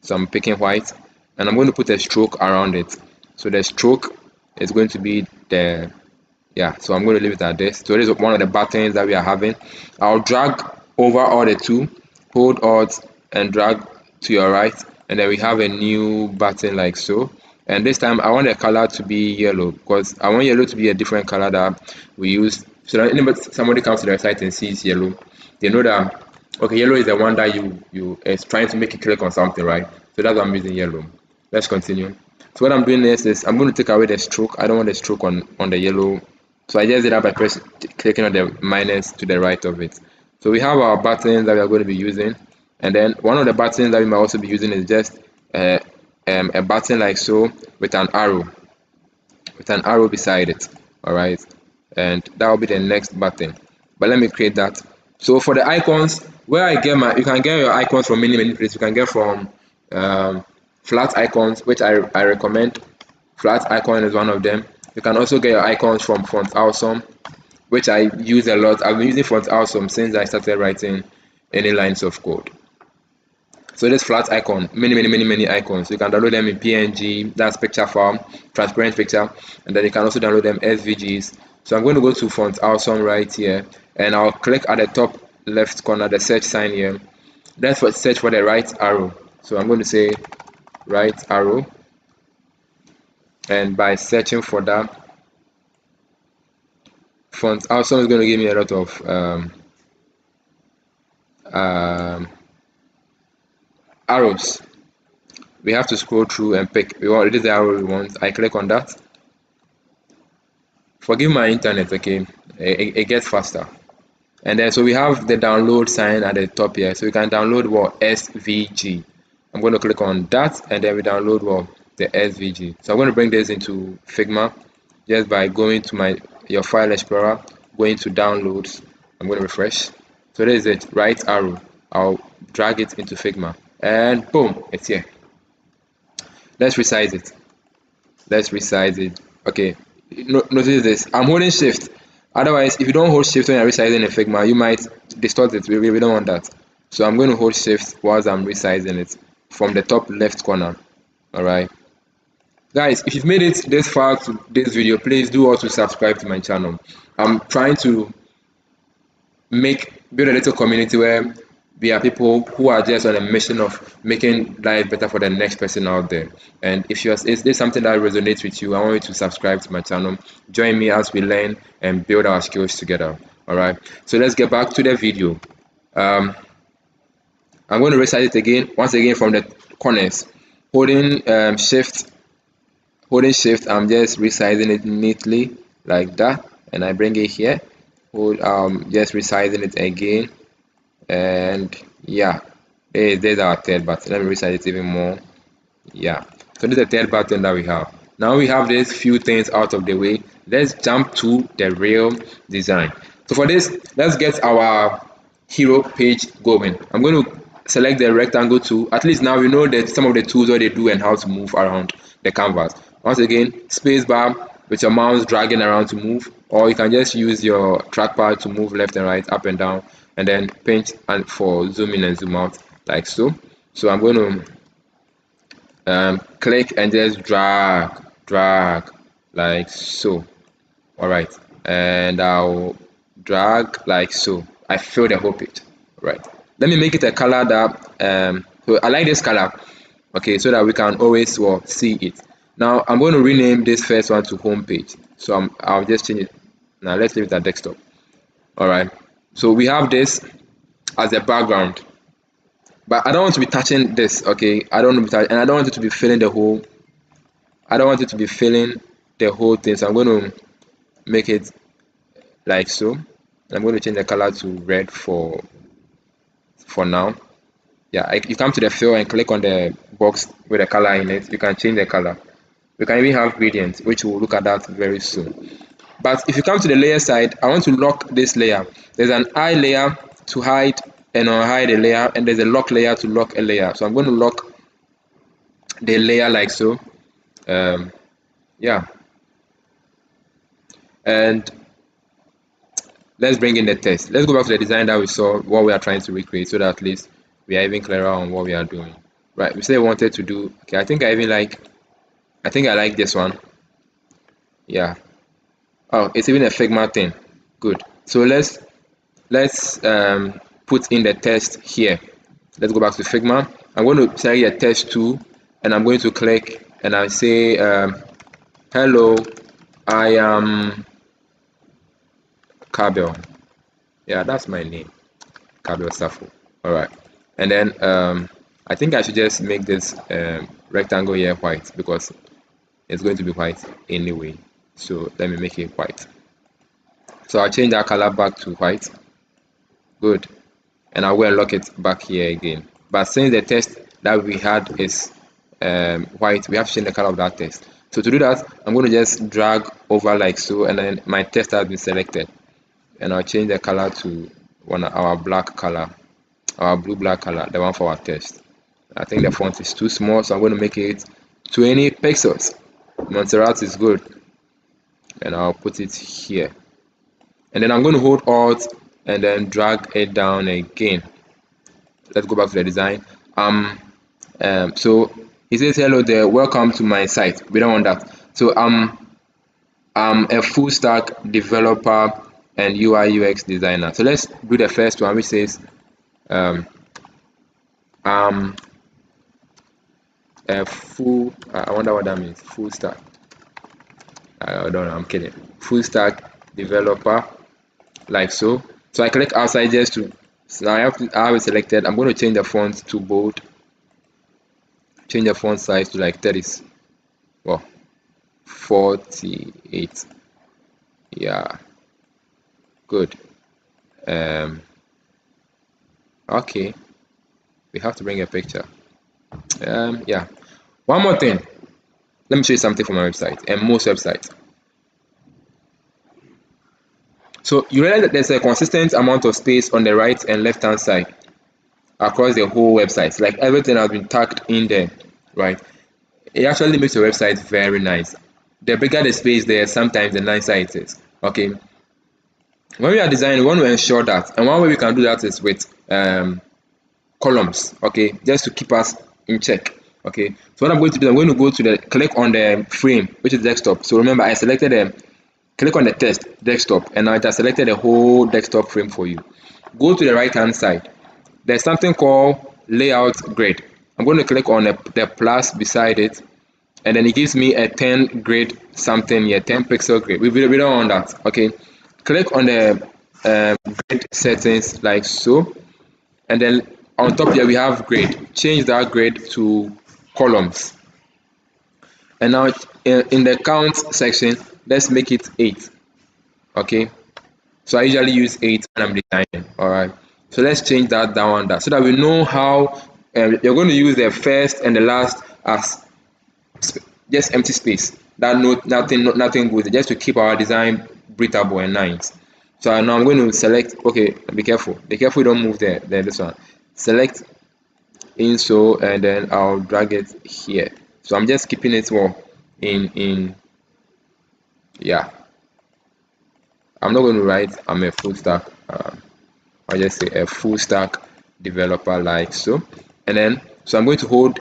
So I'm picking white and I'm going to put a stroke around it. So the stroke is going to be the, yeah, so I'm going to leave it at this. So this is one of the buttons that we are having. I'll drag over all the two, hold Alt and drag to your right, and then we have a new button like so. And this time I want the color to be yellow, because I want yellow to be a different color that we use. So that somebody comes to the site and sees yellow, they know that, okay, yellow is the one that you is trying to make you click on something, right? So that's why I'm using yellow. Let's continue. So what I'm doing next is I'm going to take away the stroke. I don't want the stroke on the yellow. So I just did that by clicking on the minus to the right of it. So we have our buttons that we are going to be using, and then one of the buttons that we might also be using is just a button like so with an arrow beside it. All right, and that will be the next button. But let me create that. So for the icons, where I get you can get your icons from many places. You can get from flat icons, which I recommend. Flat icon is one of them. You can also get your icons from Font Awesome, which I use a lot. I've been using Font Awesome since I started writing any lines of code. So this flat icon, many icons. You can download them in PNG, that's picture file, transparent picture, and then you can also download them SVGs. So I'm going to go to Font Awesome right here, and I'll click at the top left corner, the search sign here. Let's search for the right arrow. So I'm going to say right arrow, and by searching for that, Font Awesome is going to give me a lot of arrows. We have to scroll through and pick. It is the arrow we want. I click on that. Forgive my internet, okay? It gets faster. And then so we have the download sign at the top here. So we can download what? SVG. I'm going to click on that, and then we download what? The SVG. So I'm going to bring this into Figma just by going to your file explorer, going to downloads. I'm going to refresh. So there is it, right arrow. I'll drag it into Figma, and boom, it's here. Let's resize it. Okay, notice this, I'm holding shift. Otherwise, if you don't hold shift when you're resizing in Figma, you might distort it. We don't want that. So I'm going to hold shift whilst I'm resizing it from the top left corner. All right, guys, if you've made it this far to this video, please do also subscribe to my channel. I'm trying to build a little community where we are people who are just on a mission of making life better for the next person out there. And if is this something that resonates with you, I want you to subscribe to my channel. Join me as we learn and build our skills together. All right, so let's get back to the video. I'm going to resize it again, once again from the corners, holding shift. I'm just resizing it neatly like that, and I bring it here. Just resizing it again, and yeah, there's our third button. Let me resize it even more. Yeah, so this is the third button that we have. Now we have these few things out of the way. Let's jump to the real design. So for this, let's get our hero page going. I'm going to select the rectangle tool. At least now we know that some of the tools, what they do and how to move around the canvas. Once again, spacebar with your mouse dragging around to move, or you can just use your trackpad to move left and right, up and down, and then pinch and for zoom in and zoom out like so. So I'm going to click and just drag like so. All right, and I'll drag like so. I fill the whole page. Right, let me make it a color that so I like this color, okay, so that we can always see it. Now I'm going to rename this first one to home page. So I'll just change it. Now let's leave it at desktop. All right, so we have this as a background, but I don't want to be touching this, okay? I don't want to be touching, and I don't want it to be filling the whole. I don't want it to be filling the whole thing. So I'm going to make it like so. I'm going to change the color to red for now. Yeah, you come to the fill and click on the box with the color in it. You can change the color. We can even have gradient, which we'll look at that very soon. But if you come to the layer side, I want to lock this layer. There's an eye layer to hide and unhide a layer, and there's a lock layer to lock a layer. So I'm going to lock the layer like so. Yeah, and let's bring in the text. Let's go back to the design that we saw, what we are trying to recreate, so that at least we are even clearer on what we are doing. Right, we say we wanted to do, okay, I think I like this one. Yeah, oh, it's even a Figma thing. Good. So let's put in the text here. Let's go back to Figma. I'm going to select a text tool, and I'm going to click and I say hello, I am Kabel. Yeah, that's my name, Kabel Safo. All right, and then I think I should just make this rectangle here white, because it's going to be white anyway. So let me make it white. So I'll change that color back to white. Good. And I'll go and lock it back here again. But since the text that we had is white, we have to change the color of that text. So to do that, I'm going to just drag over like so, and then my text has been selected. And I'll change the color to our black color, our blue black color, the one for our text. I think the font is too small, so I'm going to make it 20 pixels. Montserrat is good. And I'll put it here. And then I'm going to hold Alt and then drag it down again. Let's go back to the design. So it says hello there, welcome to my site. We don't want that. So I'm a full stack developer and UI UX designer. So let's do the first one, which says a full, I wonder what that means, full stack. I don't know, I'm kidding. Full stack developer, like so. So I click outside just to, so now I have it selected. I'm going to change the font to bold, change the font size to like 30, well, 48. Yeah, good. Okay, we have to bring a picture. Yeah, one more thing. Let me show you something from my website and most websites. So you realize that there's a consistent amount of space on the right and left hand side across the whole website. Like everything has been tucked in there, right? It actually makes your website very nice. The bigger the space there, sometimes the nicer it is. Okay. When we are designing, we want to ensure that, and one way we can do that is with columns. Okay, just to keep us in check. Okay, so what I'm going to do, I'm going to go to the click on the frame, which is desktop. So remember, I selected the click on the text desktop, and now it has selected the whole desktop frame for you. Go to the right hand side. There's something called layout grid. I'm going to click on the plus beside it, and then it gives me a 10 grid something here, 10 pixel grid. We don't want that. Okay, click on the grid settings like so, and then on top here we have grid. Change that grid to columns, and now in the count section, let's make it 8. Okay, so I usually use 8 when I'm designing. All right, so let's change that down under so that we know how you're going to use the first and the last as just empty space, that nothing goes there, just to keep our design breathable and nice. So now I'm going to select, okay, be careful you don't move there, then this one, select in, so, and then I'll drag it here. So I'm just keeping it more in yeah, I'm not going to write I'm a full stack, I'll just say a full stack developer, like so. And then so I'm going to hold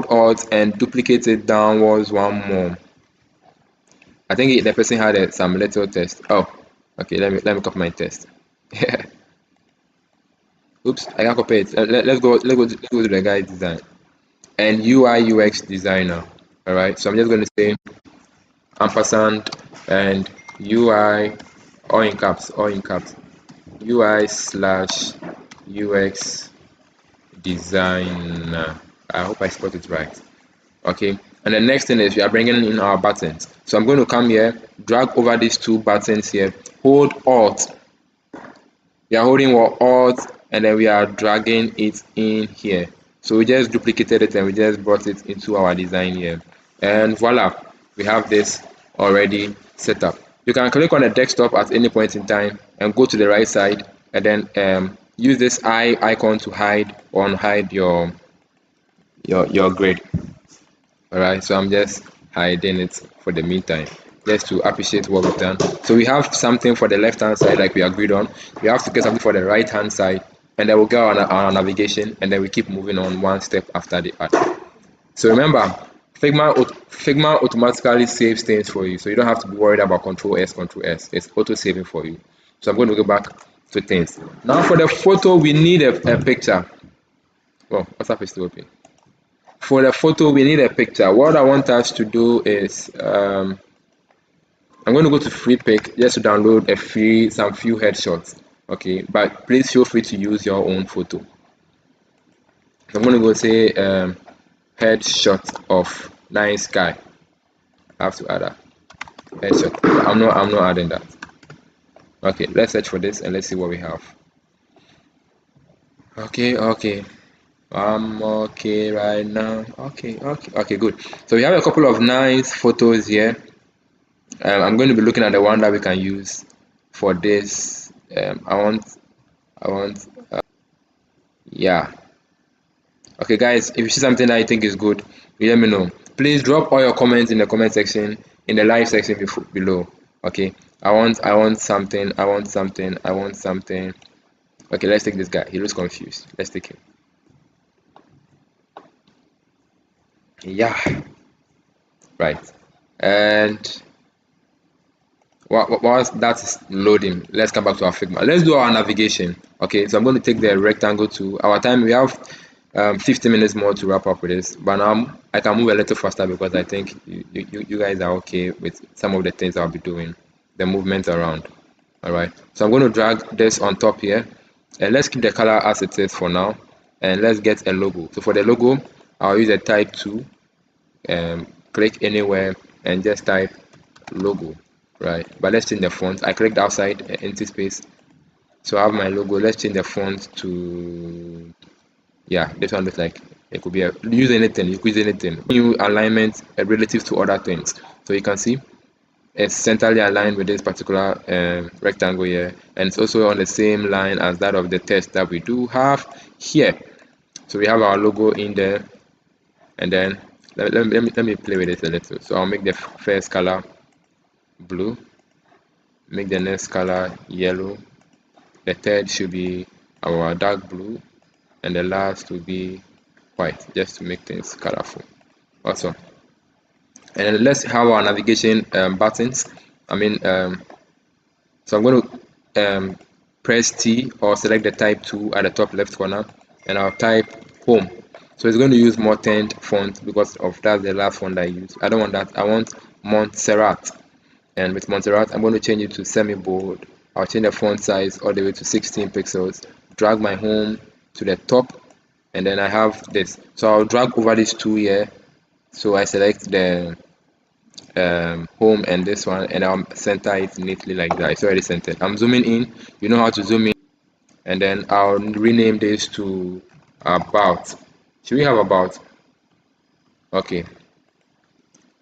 Alt and duplicate it downwards one more. I think the person had some little text. Oh, okay, let me copy my text. Oops, I can't copy it. Let's go to the guy's design and UI UX designer. All right, so I'm just going to say ampersand and UI, all in caps, UI / UX designer. I hope I spelled it right. Okay, and the next thing is we are bringing in our buttons. So I'm going to come here, drag over these two buttons here, hold Alt. We are holding Alt, and then we are dragging it in here. So we just duplicated it and we just brought it into our design here, and voila, we have this already set up. You can click on the desktop at any point in time and go to the right side, and then use this eye icon to hide or unhide your grid. All right, so I'm just hiding it for the meantime, just to appreciate what we've done. So we have something for the left hand side like we agreed on. We have to get something for the right hand side, and then we'll go on our navigation, and then we keep moving on one step after the other. So remember, Figma automatically saves things for you, so you don't have to be worried about Control S. It's auto saving for you. So I'm going to go back to things. Now for the photo, we need a picture. Oh, WhatsApp is still open. For the photo, we need a picture. What I want us to do is I'm going to go to Freepik just to download some few headshots. Okay, but please feel free to use your own photo. I'm going to go say headshot of nice guy. I have to add that. Headshot. I'm not adding that. Okay, let's search for this and let's see what we have. Okay. I'm okay right now. Okay, good. So we have a couple of nice photos here. I'm going to be looking at the one that we can use for this. I want, yeah. Okay, guys, if you see something that you think is good, you let me know. Please drop all your comments in the comment section, in the live section below. Okay, I want something. I want something. I want something. Okay, let's take this guy. He looks confused. Let's take him. Yeah, right. And whilst that's loading, let's come back to our Figma. Let's do our navigation. Okay, so I'm going to take the rectangle to our time. We have 15 minutes more to wrap up with this, but now I can move a little faster because I think you guys are okay with some of the things I'll be doing, the movement around. All right, so I'm going to drag this on top here, and let's keep the color as it is for now, and let's get a logo. So for the logo, I'll use a type 2, click anywhere and just type logo, right? But let's change the font. I clicked outside empty space, so I have my logo. Let's change the font to, yeah, this one looks like it could be use anything. You could use anything. New alignment relative to other things, so you can see it's centrally aligned with this particular rectangle here, and it's also on the same line as that of the text that we do have here. So we have our logo in there, and then let me play with it a little. So I'll make the first color blue, make the next color yellow, the third should be our dark blue, and the last will be white, just to make things colorful. Awesome. And then let's have our navigation buttons. So I'm going to press T or select the type 2 at the top left corner, and I'll type home. So it's going to use Mortent font because of that's the last one that I use. I don't want that. I want Montserrat. And with Montserrat, I'm going to change it to semi-bold. I'll change the font size all the way to 16 pixels. Drag my home to the top, and then I have this. So I'll drag over these two here. So I select the home and this one, and I'll center it neatly like that. It's already centered. I'm zooming in. You know how to zoom in. And then I'll rename this to about. Should we have about? Okay.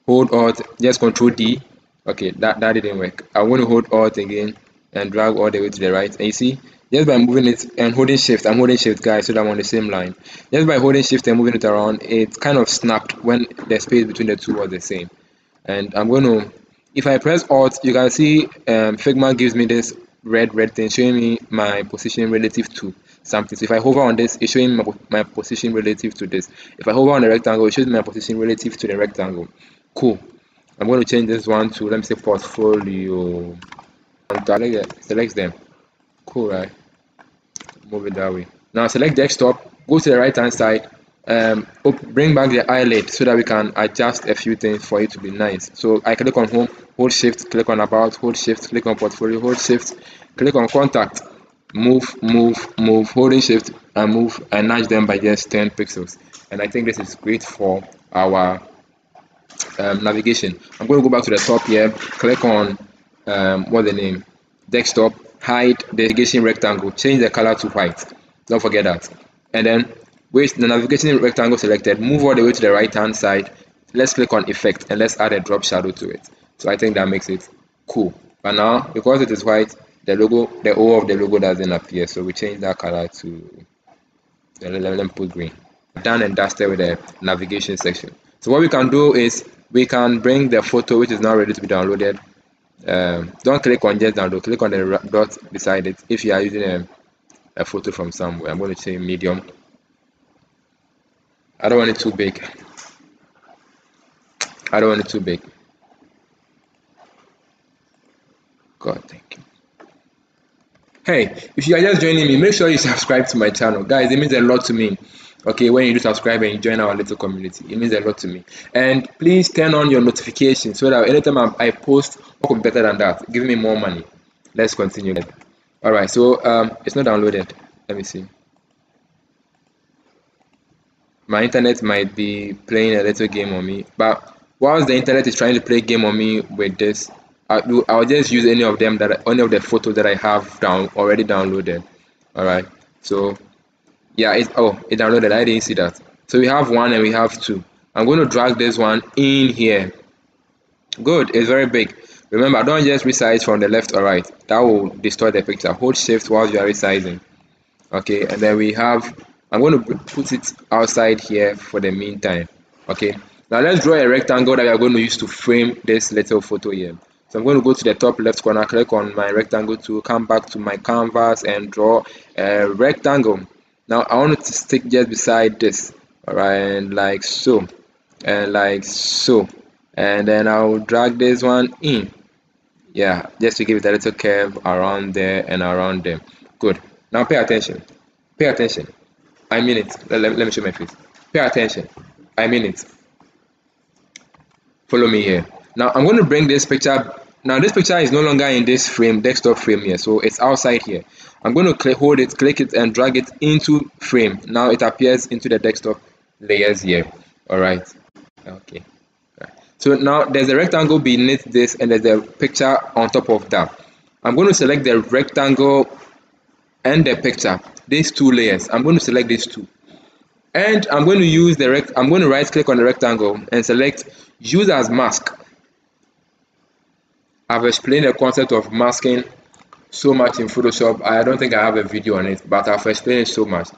Hold Alt, just Control D. Okay, that didn't work. I want to hold Alt again and drag all the way to the right. And you see, just by moving it and holding Shift, I'm holding Shift, guys, so that I'm on the same line. Just by holding Shift and moving it around, it kind of snapped when the space between the two was the same. And I'm going to, if I press Alt, you can see Figma gives me this red thing showing me my position relative to something. So if I hover on this, it's showing my position relative to this. If I hover on the rectangle, it shows my position relative to the rectangle. Cool. I'm going to change this one to, let me say, portfolio. Select them. Cool, right? Move it that way. Now select desktop, go to the right hand side, bring back the eyelid so that we can adjust a few things for it to be nice. So I click on home, hold shift, click on about, hold shift, click on portfolio, hold shift, click on contact, move, holding shift and move and nudge them by just 10 pixels. And I think this is great for our navigation. I'm going to go back to the top here, click on what's the name, desktop, hide the navigation rectangle, change the color to white, don't forget that. And then with the navigation rectangle selected, move all the way to the right hand side, let's click on effect and let's add a drop shadow to it. So I think that makes it cool. But now because it is white, the logo, the O of the logo doesn't appear, so we change that color to, let me put green. Done and dusted with the navigation section. So what we can do is we can bring the photo which is now ready to be downloaded. Don't click on just download, click on the dot beside it if you are using a photo from somewhere. I'm going to say medium. I don't want it too big. I don't want it too big. God, thank you. Hey, if you are just joining me, make sure you subscribe to my channel. Guys, it means a lot to me. Okay, when you do subscribe and you join our little community, it means a lot to me. And please turn on your notifications so that anytime I post, what could be better than that? Give me more money. Let's continue. All right, so it's not downloaded. Let me see. My internet might be playing a little game on me, but whilst the internet is trying to play game on me with this, I'll just use any of them any of the photos that I have already downloaded. All right. So yeah, it downloaded. I didn't see that. So we have one and we have two. I'm going to drag this one in here. Good. It's very big. Remember, don't just resize from the left or right. That will distort the picture. Hold shift while you are resizing. Okay, and then we have, I'm going to put it outside here for the meantime. Okay, now let's draw a rectangle that we are going to use to frame this little photo here. So I'm going to go to the top left corner, click on my rectangle tool, come back to my canvas and draw a rectangle. Now I want it to stick just beside this. All right, like so, and like so, and then I'll drag this one in. Yeah, just to give it a little curve around there and around there. Good. Now pay attention. Pay attention. I mean it. Let me show my face. Pay attention. I mean it. Follow me here. Now I'm going to bring this picture. Now this picture is no longer in this frame, desktop frame here. So it's outside here. I'm going to hold it, click it, and drag it into frame. Now it appears into the desktop layers here. All right. Okay. So now there's a rectangle beneath this and there's a picture on top of that. I'm going to select the rectangle and the picture, these two layers. I'm going to select these two. And I'm going to use I'm going to right click on the rectangle and select use as mask. I've explained the concept of masking so much in Photoshop. I don't think I have a video on it, but I've explained it so much.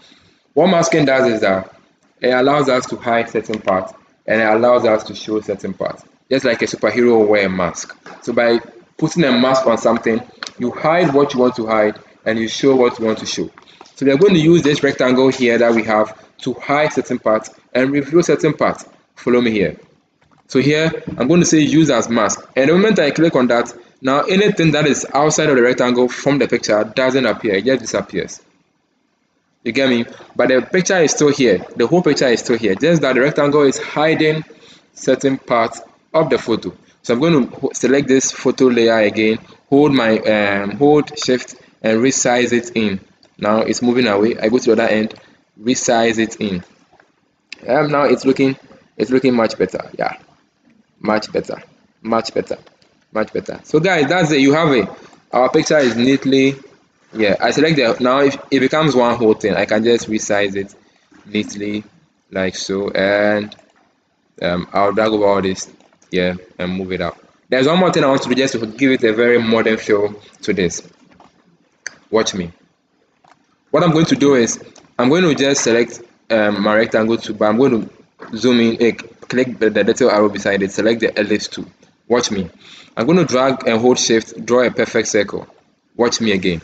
What masking does is that it allows us to hide certain parts and it allows us to show certain parts, just like a superhero will wear a mask. So by putting a mask on something, you hide what you want to hide and you show what you want to show. So we are going to use this rectangle here that we have to hide certain parts and reveal certain parts. Follow me here. So here I'm going to say use as mask, and the moment I click on that, now anything that is outside of the rectangle from the picture doesn't appear, it just disappears. You get me? But the picture is still here. The whole picture is still here. Just that the rectangle is hiding certain parts of the photo. So I'm going to select this photo layer again, hold shift and resize it in. Now it's moving away. I go to the other end, resize it in. Now it's looking much better. Yeah, much better, much better, much better. So guys, that's it. You have it. Our picture is neatly. Yeah, I select the, now if it becomes one whole thing, I can just resize it neatly like so, and I'll drag over all this here and move it up. There's one more thing I want to do just to give it a very modern feel to this. Watch me. What I'm going to do is I'm going to just select my rectangle tool, but I'm going to zoom in, click the little arrow beside it, select the ellipse tool. Watch me. I'm going to drag and hold shift, draw a perfect circle. Watch me again.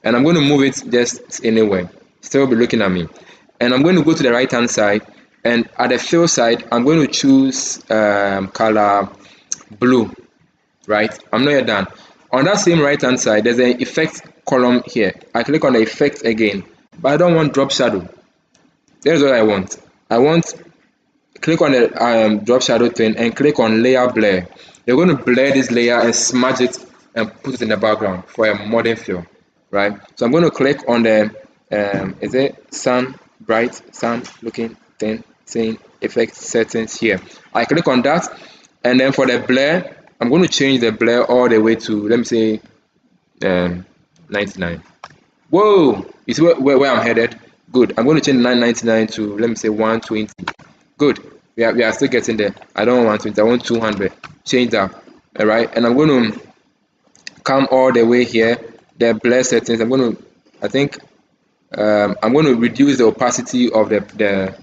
And I'm going to move it just anywhere, still be looking at me. And I'm going to go to the right hand side, and at the fill side I'm going to choose color blue. Right, I'm not yet done. On that same right hand side there's an effect column here. I click on the effect again, but I don't want drop shadow. There's what I want. Click on the drop shadow thing and click on layer blur. You're going to blur this layer and smudge it and put it in the background for a modern feel. Right, so I'm going to click on the is it sun bright sun looking thing saying effect settings here. I click on that, and then for the blur I'm going to change the blur all the way to, let me say 99. Whoa, you see where I'm headed? Good. I'm going to change 999 to, let me say 120. Good. We are still getting there. I don't want 120, I want 200. Change that. All right, and I'm going to come all the way here. The blur settings, I'm going to reduce the opacity of the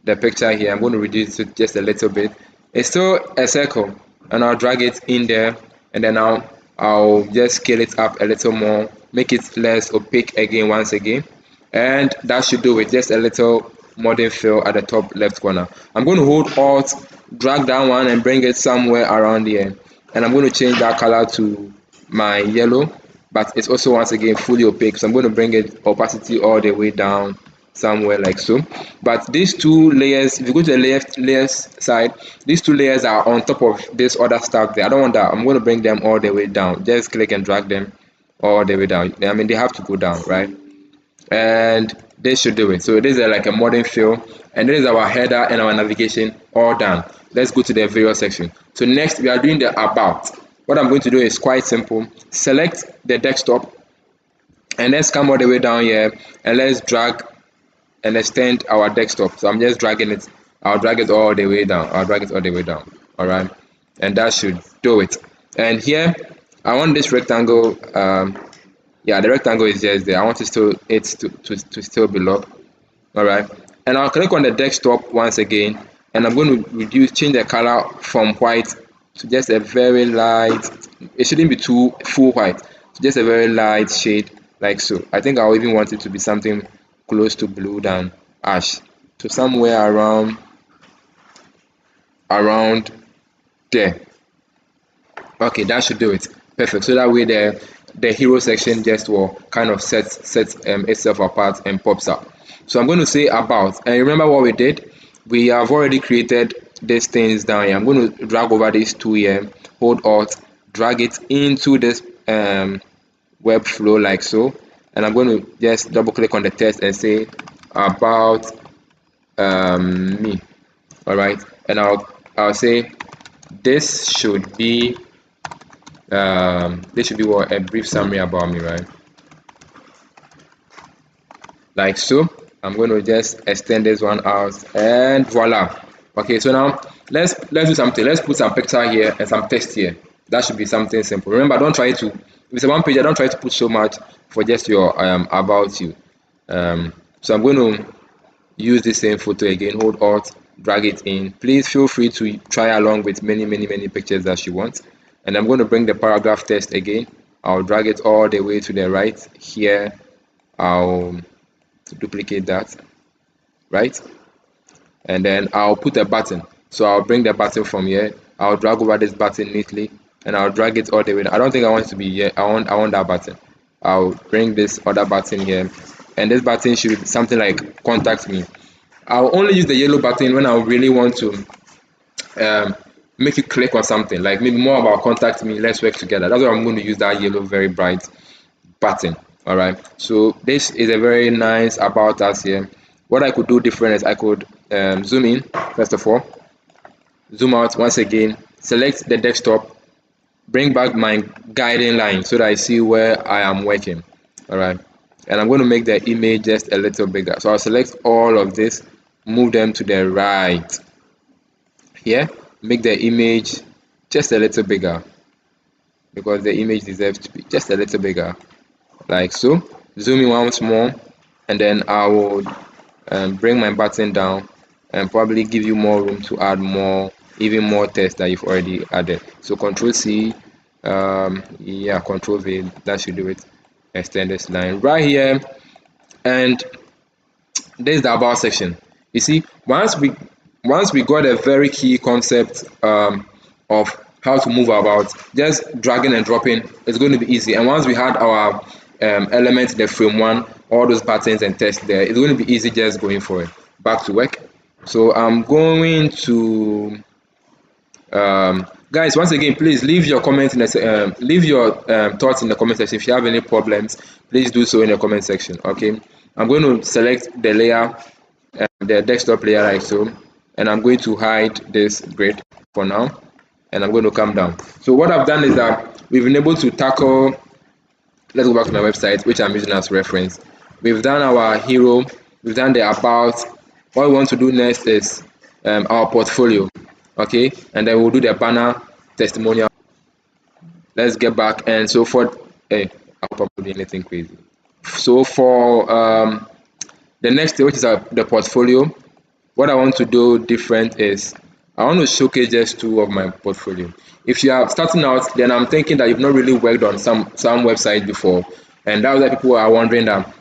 picture here. I'm going to reduce it just a little bit. It's still a circle, and I'll drag it in there, and then I'll just scale it up a little more, make it less opaque again once again, and that should do it. Just a little modern feel at the top left corner. I'm going to hold Alt, drag that one and bring it somewhere around here, and I'm going to change that color to my yellow, but it's also once again fully opaque, so I'm going to bring it opacity all the way down somewhere like so. But these two layers, if you go to the layers side, these two layers are on top of this other stuff there. I don't want that. I'm going to bring them all the way down. Just click and drag them all the way down. I mean, they have to go down, right? and this should do it. So this is like a modern feel, and this is our header and our navigation all done. Let's go to the video section. So next we are doing the about. What I'm going to do is quite simple. Select the desktop and let's come all the way down here and let's drag and extend our desktop. So I'm just dragging it. I'll drag it all the way down. I'll drag it all the way down. All right, and that should do it. And here I want this rectangle. Yeah, the rectangle is just there. I want it to still be locked. All right, and I'll click on the desktop once again, and I'm going to change the color from white to just a very light. It shouldn't be too full white. Just a very light shade like so. I think I'll even want it to be something close to blue than ash. So somewhere around there. Okay, that should do it. Perfect. So that way the hero section just will kind of set itself apart and pops up. So I'm going to say about, and remember what we did. We have already created these things down here. I'm going to drag over these two here, hold Alt, drag it into this web flow like so, and I'm going to just double click on the text and say about me. All right, and I'll say this should be what, a brief summary about me, right? Like so. I'm going to just extend this one out and voila. Okay, so now let's do something. Let's put some picture here and some text here. That should be something simple. Remember, don't try to, if it's a one page, don't try to put so much for just your about you. So I'm going to use the same photo again, hold Alt, drag it in. Please feel free to try along with many pictures that you want. And I'm going to bring the paragraph text again. I'll drag it all the way to the right here. I'll duplicate that, right? And then I'll put a button. So I'll bring the button from here. I'll drag over this button neatly and I'll drag it all the way. I don't think I want it to be here. I want that button. I'll bring this other button here, and this button should be something like contact me. I'll only use the yellow button when I really want to make you click on something, like maybe more about contact me, let's work together. That's why I'm going to use that yellow very bright button. All right, so this is a very nice about us here. What I could do different is I could zoom in first of all, zoom out once again, select the desktop, bring back my guiding line so that I see where I am working. All right, and I'm going to make the image just a little bigger. So I'll select all of this, move them to the right here, make the image just a little bigger because the image deserves to be just a little bigger, like so. Zoom in once more, and then I will bring my button down and probably give you more room to add even more text that you've already added. So Control C, yeah, Control V, that should do it. Extend this line right here, and this is the about section. You see, once we got a very key concept of how to move about, just dragging and dropping is going to be easy. And once we had our elements, the frame one, all those buttons and text there, it's going to be easy just going for it. Back to work. So I'm going to guys, once again, please leave your comments in the leave your thoughts in the comment section. If you have any problems, please do so in the comment section. Okay, I'm going to select the layer, the desktop layer like so, and I'm going to hide this grid for now, and I'm going to come down. So what I've done is that we've been able to tackle, let's go back to my website, which I'm using as reference. We've done our hero, we've done the about. What we want to do next is our portfolio. Okay, and then we'll do the banner, testimonial. Let's get back. And so for I'll probably do anything crazy. So for the next stage, which is the portfolio, what I want to do different is I want to showcase just two of my portfolio. If you are starting out, then I'm thinking that you've not really worked on some website before, and that's why people are wondering that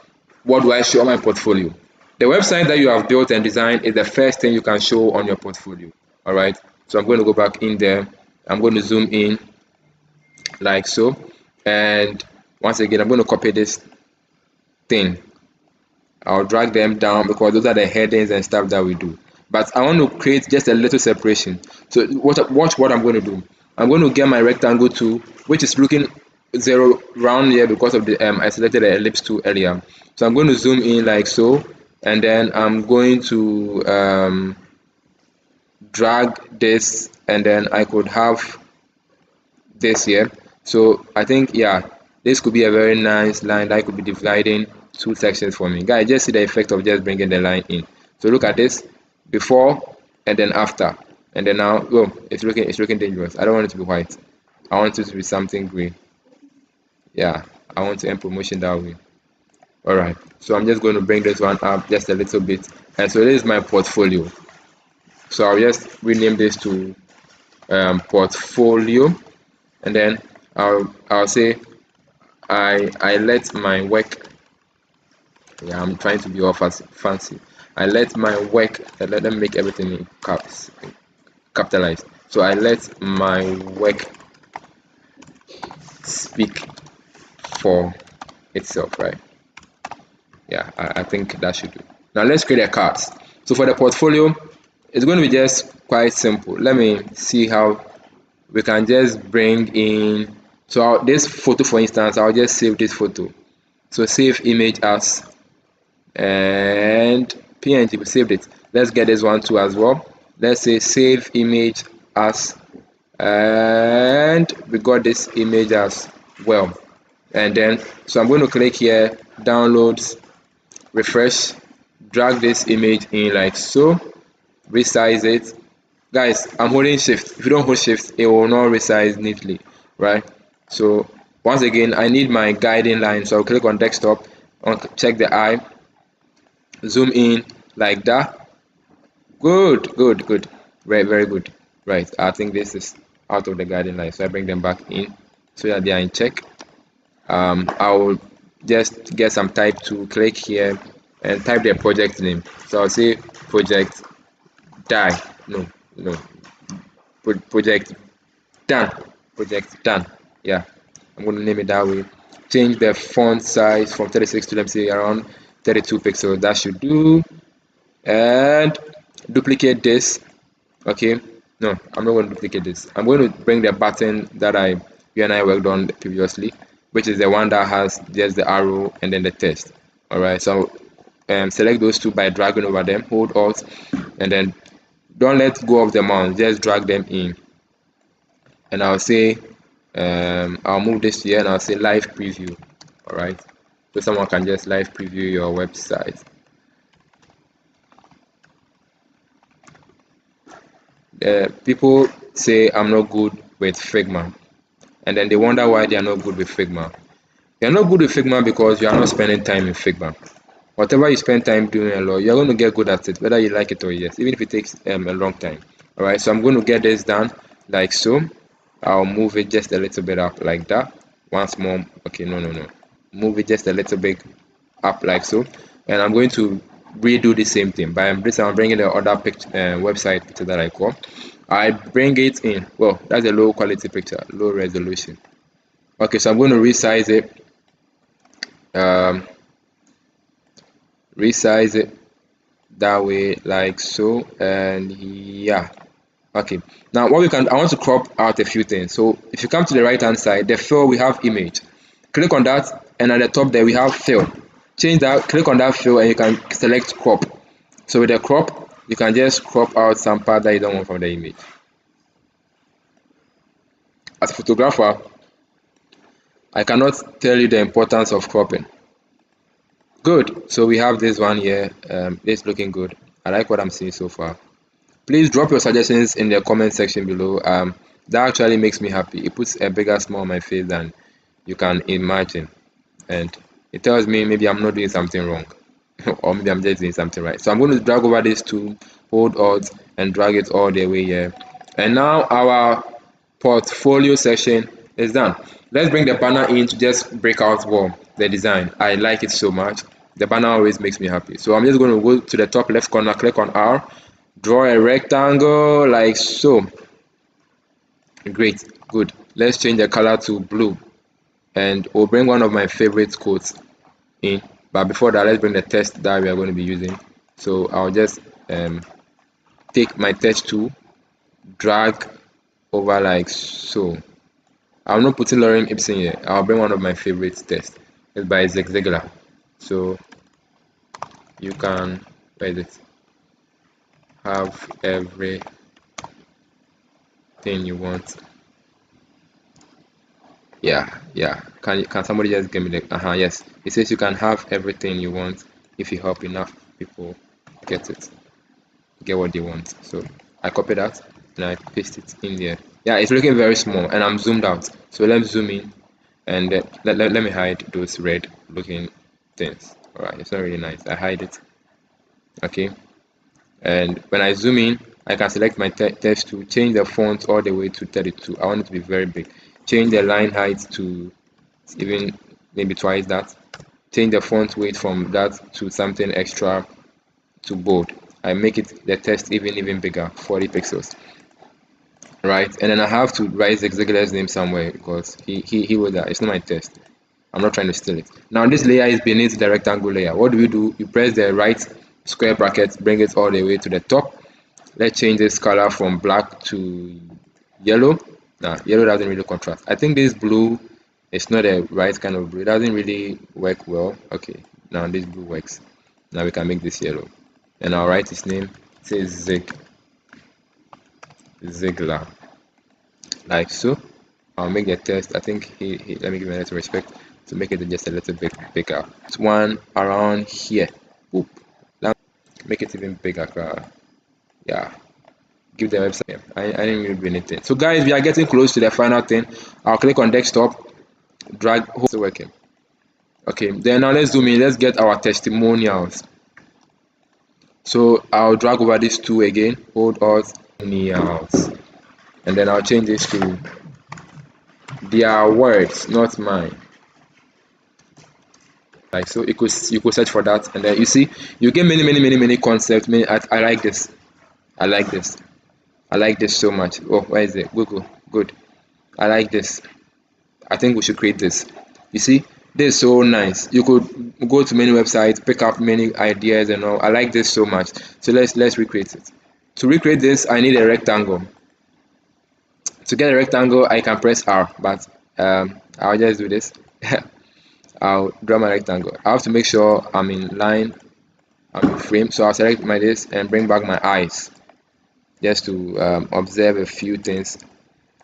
what do I show on my portfolio? The website that you have built and designed is the first thing you can show on your portfolio. All right, so I'm going to go back in there. I'm going to zoom in like so, and once again I'm going to copy this thing. I'll drag them down because those are the headings and stuff that we do, but I want to create just a little separation. So watch what I'm going to do. I'm going to get my rectangle tool, which is looking zero round here because of the I selected the ellipse tool earlier. So I'm going to zoom in like so, and then I'm going to drag this, and then I could have this here. So I think, yeah, this could be a very nice line that could be dividing two sections for me. Guys, just see the effect of just bringing the line in. So look at this, before and then after, and then now, oh, it's looking dangerous. I don't want it to be white. I want it to be something green. Yeah, I want to end promotion that way. All right, so I'm just going to bring this one up just a little bit, and so this is my portfolio. So I'll just rename this to portfolio, and then I'll say I let my work. Yeah, I'm trying to be all fancy. I let my work. Let them make everything in caps, capitalized. So I let my work speak for itself, right? Yeah, I think that should do. Now let's create a card. So for the portfolio, it's going to be just quite simple. Let me see how we can just bring in. So this photo, for instance, I'll just save this photo. So save image as, and PNG, we saved it. Let's get this one too as well. Let's say save image as, and we got this image as well. And then, so I'm going to click here, downloads, refresh, drag this image in like so, resize it. Guys, I'm holding shift. If you don't hold shift, it will not resize neatly, right? So once again, I need my guiding line. So I'll click on desktop, check the eye, zoom in like that. Good. Right, very good. Right, I think this is out of the guiding line. So I bring them back in so that they are in check. I will just get some type to click here and type their project name. So I'll say project die. No, project done. Project done. Yeah, I'm going to name it that way. Change the font size from 36 to, let me say, around 32 pixels. That should do. And duplicate this. Okay, no, I'm not going to duplicate this. I'm going to bring the button that you and I worked on previously, which is the one that has just the arrow and then the text. All right, so select those two by dragging over them, hold alt, and then don't let go of the mouse, just drag them in. And I'll say I'll move this here and I'll say live preview. All right, so someone can just live preview your website. People say I'm not good with Figma, and then they wonder why they are not good with Figma. You're not good with Figma because you are not spending time in Figma. Whatever you spend time doing a lot, you're going to get good at it, whether you like it or yes, even if it takes a long time. All right, so I'm going to get this done like so. I'll move it just a little bit up like that. Once more. Okay, no. Move it just a little bit up like so, and I'm going to redo the same thing. By this, I'm bringing the other picture, website picture that I call. I bring it in. Well, that's a low quality picture, low resolution. Okay, so I'm going to resize it. Resize it that way like so, and yeah. Okay, now what I want to crop out a few things. So if you come to the right hand side, the fill, we have image. Click on that, and at the top there we have fill. Change that, click on that fill, and you can select crop. So with the crop, you can just crop out some part that you don't want from the image. As a photographer, I cannot tell you the importance of cropping. Good, so we have this one here. It's looking good. I like what I'm seeing so far. Please drop your suggestions in the comment section below. That actually makes me happy. It puts a bigger smile on my face than you can imagine, and it tells me maybe I'm not doing something wrong or maybe I'm just doing something right. So I'm going to drag over this to hold alt and drag it all the way here, and now our portfolio section is done. Let's bring the banner in to just break out the design. I like it so much. The banner always makes me happy. So I'm just going to go to the top left corner, click on R, draw a rectangle like so. Great, good. Let's change the color to blue, and we'll bring one of my favorite quotes in. But before that, let's bring the text that we are going to be using. So I'll just take my text tool, drag over like so. I'm not putting Lorem Ipsum here. I'll bring one of my favorite tests. It's by Zig Ziglar. So you can, where is it? Have everything you want. Yeah. Can somebody just give me the yes. It says you can have everything you want if you help enough people get what they want. So I copy that and I paste it in there. Yeah, it's looking very small and I'm zoomed out. So let's zoom in and let me hide those red looking things. Alright, it's not really nice. I hide it. Okay, and when I zoom in, I can select my text to change the font all the way to 32. I want it to be very big. Change the line height to even maybe twice that. Change the font weight from that to something extra to bold. I make it the text even bigger, 40 pixels. Right, and then I have to write Zig Ziglar's name somewhere because he was that. It's not my text. I'm not trying to steal it. Now this layer is beneath the rectangle layer. What do? You press the right square bracket, bring it all the way to the top. Let's change this color from black to yellow. Now yellow doesn't really contrast. I think this blue is not the right kind of blue. It doesn't really work well. Okay, now this blue works. Now we can make this yellow. And I'll write his name. It says Ziglar. Like so. I'll make the text. I think he let me give him a little respect to make it just a little bit bigger. It's one around here. Oop. Make it even bigger. Yeah. Give the website. I didn't really do anything. So guys, we are getting close to the final thing. I'll click on desktop, drag, hope it's working. Okay, then now let's zoom in. Let's get our testimonials. So I'll drag over these two again. Hold Alt testimonials, and then I'll change this to their words, not mine. Like so, you could search for that, and then you see you get many concepts. I like this. I like this. I like this so much. Oh, where is it? Google. Good. I like this. I think we should create this. You see, this is so nice. You could go to many websites, pick up many ideas and all. I like this so much. So let's recreate it. To recreate this, I need a rectangle. To get a rectangle, I can press R, but I'll just do this. I'll draw my rectangle. I have to make sure I'm in line, I'm in frame. So I'll select my this and bring back my eyes, just to observe a few things.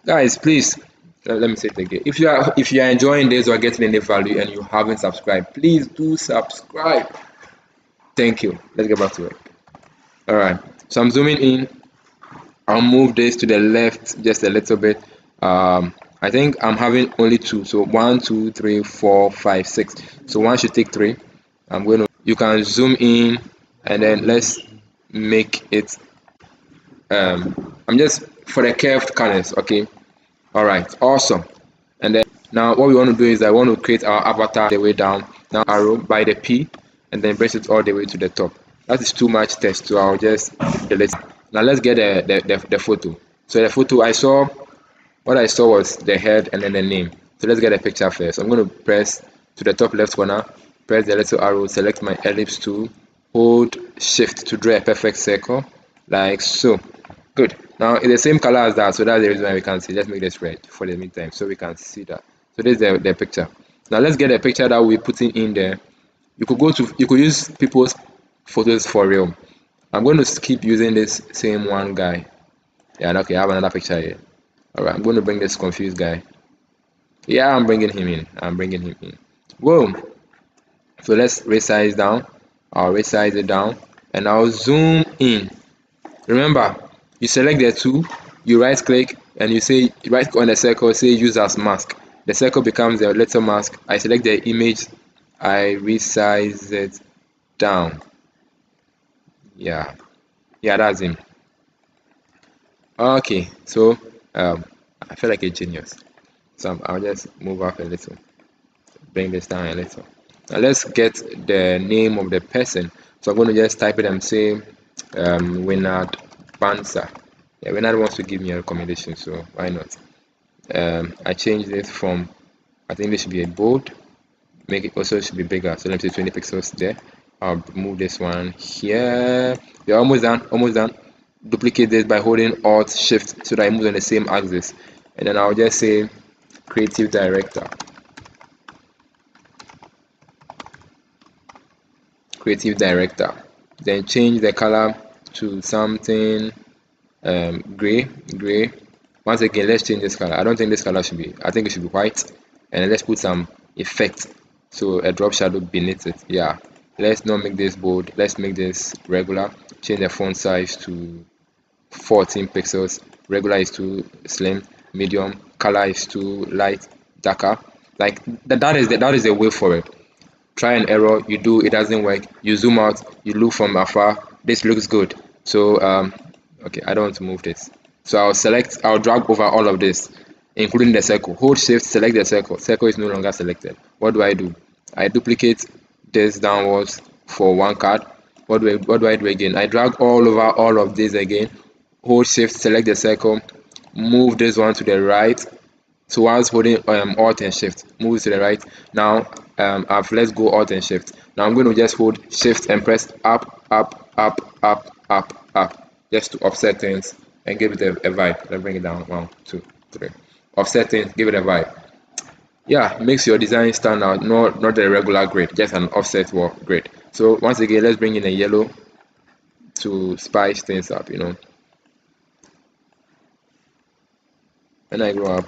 Guys, please let me say it again. If you are enjoying this or getting any value and you haven't subscribed, please do subscribe. Thank you. Let's get back to it. All right. So I'm zooming in. I'll move this to the left just a little bit. I think I'm having only two. So 1, 2, 3, 4, 5, 6. So one should take 3. You can zoom in and then let's make it. I'm just for the curved corners. Okay. All right. Awesome. And then now what we want to do is I want to create our avatar the way down. Now arrow by the P and then press it all the way to the top. That is too much text, so I'll just delete. Now let's get the photo. So the photo what I saw was the head and then the name. So let's get a picture first. I'm going to press to the top left corner, press the little arrow, select my ellipse tool, hold shift to draw a perfect circle like so. Good. Now it's the same color as that, so that's the reason why we can see. Let's make this red for the meantime so we can see that. So this is the picture. Now let's get a picture that we're putting in there. You could use people's photos for real. I'm going to keep using this same one guy. Yeah, okay, I have another picture here. Alright, I'm going to bring this confused guy. Yeah, I'm bringing him in. Whoa. So let's resize down. I'll resize it down and I'll zoom in. Remember, you select the two, you right click and you say right click on the circle, say use as mask. The circle becomes a little mask. I select the image, I resize it down. Yeah, that's him. Okay, so I feel like a genius. So I'll just move up a little, bring this down a little. Now let's get the name of the person. So I'm going to just type it and say Winard Bansa. Yeah, Winard wants to give me a recommendation, so why not? I changed it from, I think this should be a bold, make it also should be bigger. So let me say 20 pixels there. I'll move this one here. We're almost done. Duplicate this by holding Alt Shift so that I move on the same axis. And then I'll just say creative director, then change the color to something gray. Once again, let's change this color. I don't think this color should be, I think it should be white. And let's put some effect, so a drop shadow beneath it. Yeah, let's not make this bold, let's make this regular. Change the font size to 14 pixels. Regular is too slim, medium, color is too light, darker. Like that is the way for it. Try and error, you do, it doesn't work, you zoom out, you look from afar, this looks good. So okay, I don't want to move this. So I'll drag over all of this, including the circle. Hold shift, select the circle. Circle is no longer selected. What do? I duplicate this downwards for one card. What do I do again? I drag all over all of this again. Hold shift, select the circle, move this one to the right. So whilst holding alt and shift, move to the right. Now I've let go alt and shift. Now I'm going to just hold shift and press up, just to offset things and give it a vibe. Let's bring it down. 1, 2, 3. Offset things, give it a vibe. Yeah, makes your design stand out, not a regular grid, just an offset grid. So once again, let's bring in a yellow to spice things up, you know. When I grow up,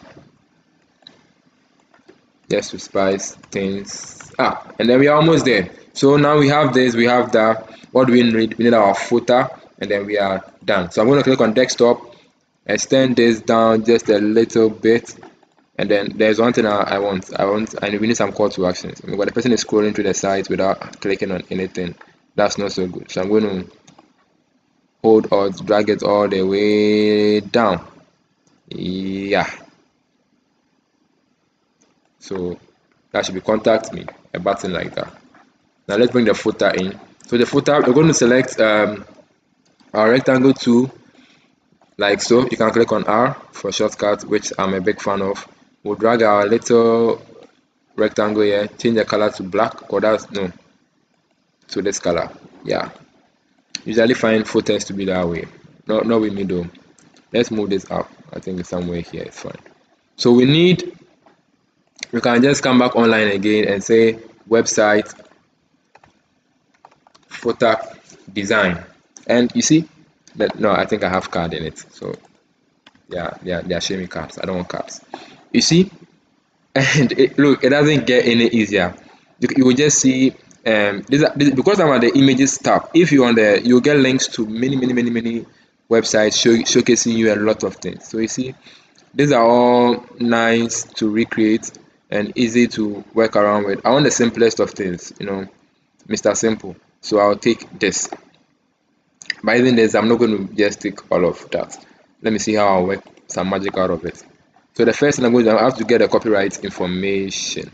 just to spice things up. And then we are almost there. So now we have this, we have that. What do we need? We need our footer, and then we are done. So I'm going to click on desktop, extend this down just a little bit, and then there's one thing I want, and we need some call to actions. When the person is scrolling to the site without clicking on anything, that's not so good. So I'm going to hold or drag it all the way down. Yeah. So that should be contact me, a button like that. Now let's bring the footer in. So the footer, we're going to select our rectangle tool, like so. You can click on R for shortcut, which I'm a big fan of. We'll drag our little rectangle here, change the color to black, or that's no, to this color. Yeah, usually find footers to be that way, not with me though. Let's move this up. I think it's somewhere here, it's fine. So we can just come back online again and say website footer design, and you see that no, I think I have card in it. So yeah, they are showing me cards. I don't want cards. You see, and look, it doesn't get any easier. You will just see because I'm at the images tab. If you on there, you'll get links to many websites showcasing you a lot of things. So you see, these are all nice to recreate and easy to work around with. I want the simplest of things, you know, Mr. Simple. So I'll take this. By using this, I'm not going to just take all of that. Let me see how I'll work some magic out of it. So the first thing I'm going to do, I have to get the copyright information.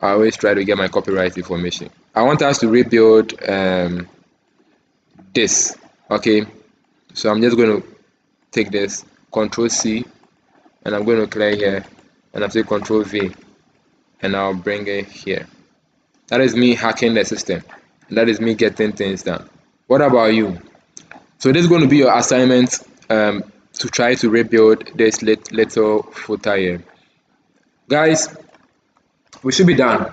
I always try to get my copyright information. I want us to rebuild this. Okay, so I'm just going to take this, Control C, and I'm going to clear here, and I'm saying Control V, and I'll bring it here. That is me hacking the system. That is me getting things done. What about you? So this is going to be your assignment to try to rebuild this little footer here. Guys, we should be done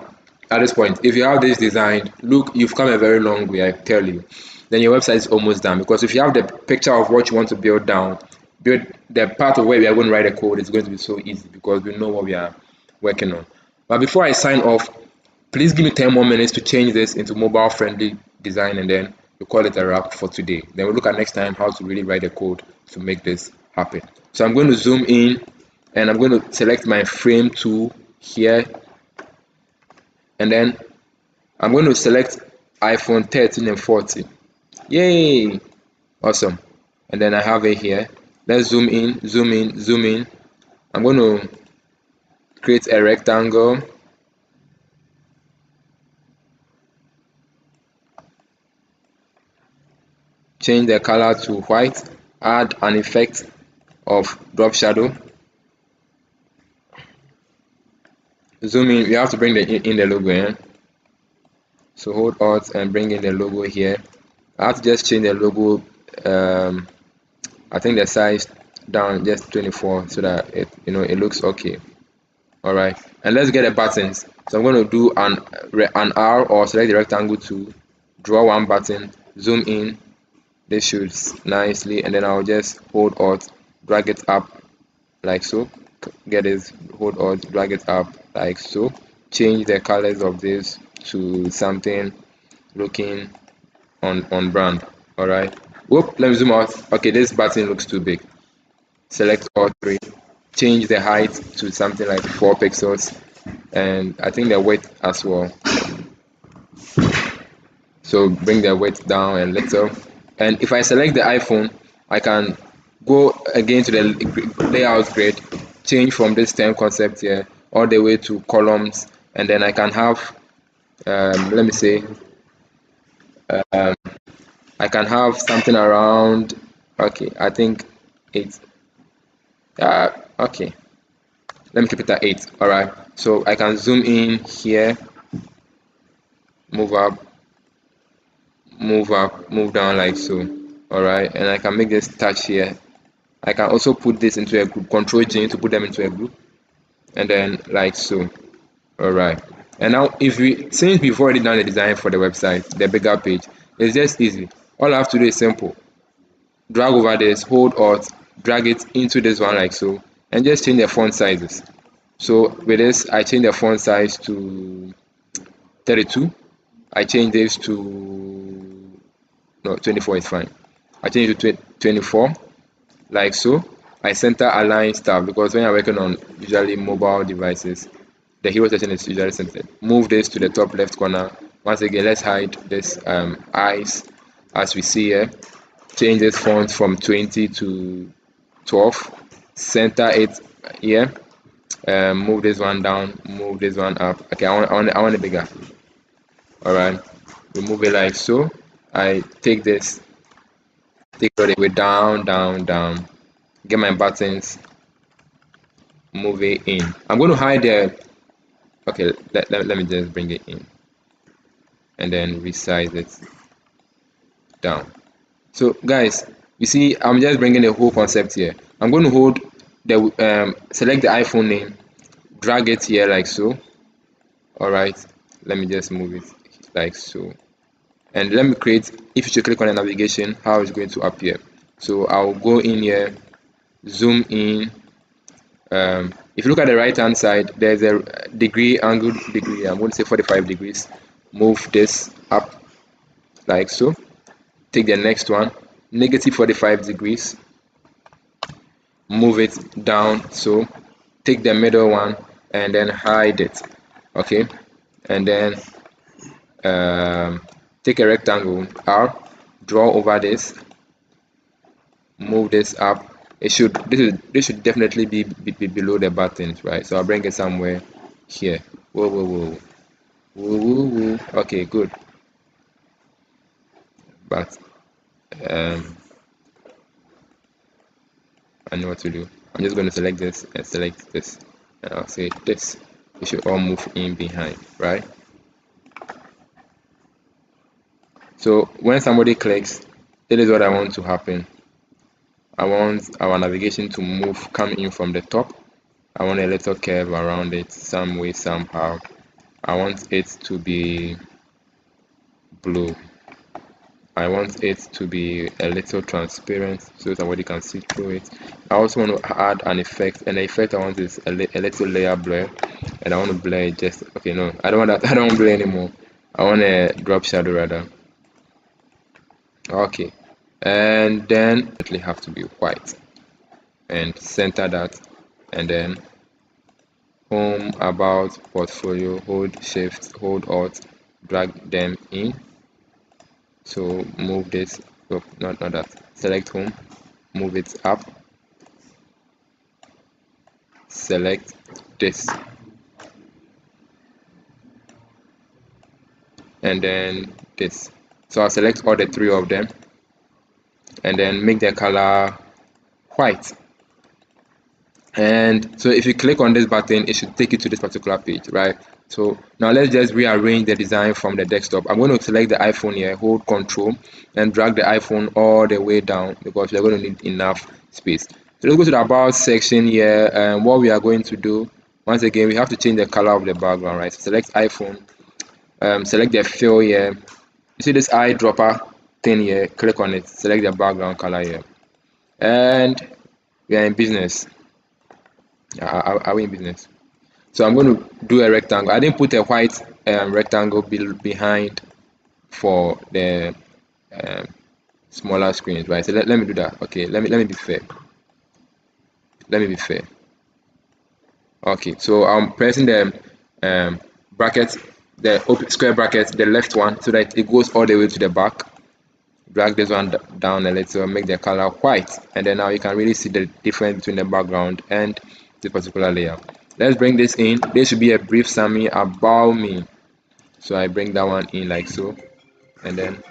at this point. If you have this designed, look, you've come a very long way, I tell you. Then your website is almost done, because if you have the picture of what you want to build down, build the part of where we are going to write a code, it's going to be so easy because we know what we are working on. But before I sign off, please give me 10 more minutes to change this into mobile friendly design, and then we call it a wrap for today. Then we'll look at next time how to really write a code to make this happen. So I'm going to zoom in, and I'm going to select my frame tool here, and then I'm going to select iPhone 13 and 14. Yay! Awesome. And then I have it here. Let's zoom in. I'm going to create a rectangle. Change the color to white. Add an effect of drop shadow. Zoom in. You have to bring in the logo in. So hold Alt and bring in the logo here. I have to just change the logo. I think the size down just 24 so that it looks okay. All right, and let's get the buttons. So I'm going to do an R, or select the rectangle to draw one button, zoom in. This shoots nicely, and then I'll just hold Alt, drag it up like so. Get this, hold Alt, drag it up like so. Change the colors of this to something looking on brand. All right. Whoop, let me zoom out. Okay, this button looks too big. Select all three. Change the height to something like 4 pixels, and I think the width as well. So bring the width down a little. And if I select the iPhone, I can go again to the layout grid, change from this stem concept here all the way to columns, and then I can have let me say I can have something around, okay, I think 8. Okay, let me keep it at 8. All right, so I can zoom in here, move up, move down like so. All right, and I can make this touch here. I can also put this into a group, Control G to put them into a group, and then like so. All right, and now since we've already done the design for the website, the bigger page, it's just easy. All I have to do is simple. Drag over this, hold Alt, drag it into this one like so, and just change the font sizes. So with this, I change the font size to 32. I change this to, no, 24 is fine. I change it to 24 like so. I center align stuff, because when you're working on usually mobile devices, the hero section is usually centered. Move this to the top left corner. Once again, let's hide this eyes as we see here. Change this font from 20 to 12. Center it here. Move this one down. Move this one up. Okay, I want it bigger. All right. We move it like so. I take this. Take it all the way down, down, down. Get my buttons. Move it in. I'm going to hide the. Okay, let me just bring it in, and then resize it down. So guys, you see, I'm just bringing the whole concept here. I'm going to hold the select the iPhone name, drag it here like so. All right, let me just move it like so, and let me create. If you should click on the navigation, how it's going to appear. So I'll go in here, zoom in. If you look at the right hand side, there's a angle degree. I'm going to say 45 degrees. Move this up like so. Take the next one, negative 45 degrees. Move it down so. Take the middle one and then hide it. Okay, and then take a rectangle R, draw over this, move this up. This should definitely be below the buttons, right? So I'll bring it somewhere here. Whoa, whoa, whoa, whoa, whoa, whoa. Okay, good. But I know what to do. I'm just going to select this and select this, and I'll say this. It should all move in behind, right? So when somebody clicks, this is what I want to happen. I want our navigation to come in from the top. I want a little curve around it, some way, somehow. I want it to be blue. I want it to be a little transparent so somebody can see through it. I also want to add an effect, and the effect I want is a little layer blur, and I want to blur it just, okay, no, I don't want that. I don't want blur anymore. I want a drop shadow rather. Okay, and then it have to be white, and center that, and then home, about, portfolio, hold shift, hold alt, drag them in. So move this, oh, not that, select home, move it up, select this, and then this. So I'll select all the 3 of them, and then make the color white. And so if you click on this button, it should take you to this particular page, right? So now let's just rearrange the design from the desktop. I'm going to select the iPhone here, hold Control, and drag the iPhone all the way down, because we're going to need enough space. So let's go to the about section here, and what we are going to do, once again, we have to change the color of the background, right? So select iPhone, select the fill here. You see this eyedropper thing here, click on it, select the background color here, and we are in business. Are we in business? So I'm going to do a rectangle. I didn't put a white rectangle behind for the smaller screens, right? So let me do that. Okay, let me be fair. Let me be fair. Okay, so I'm pressing the bracket, the open square bracket, the left one, so that it goes all the way to the back. Drag this one down a little, make the color white, and then now you can really see the difference between the background and this particular layer. Let's bring this in. There should be a brief summary about me. So I bring that one in like so, and then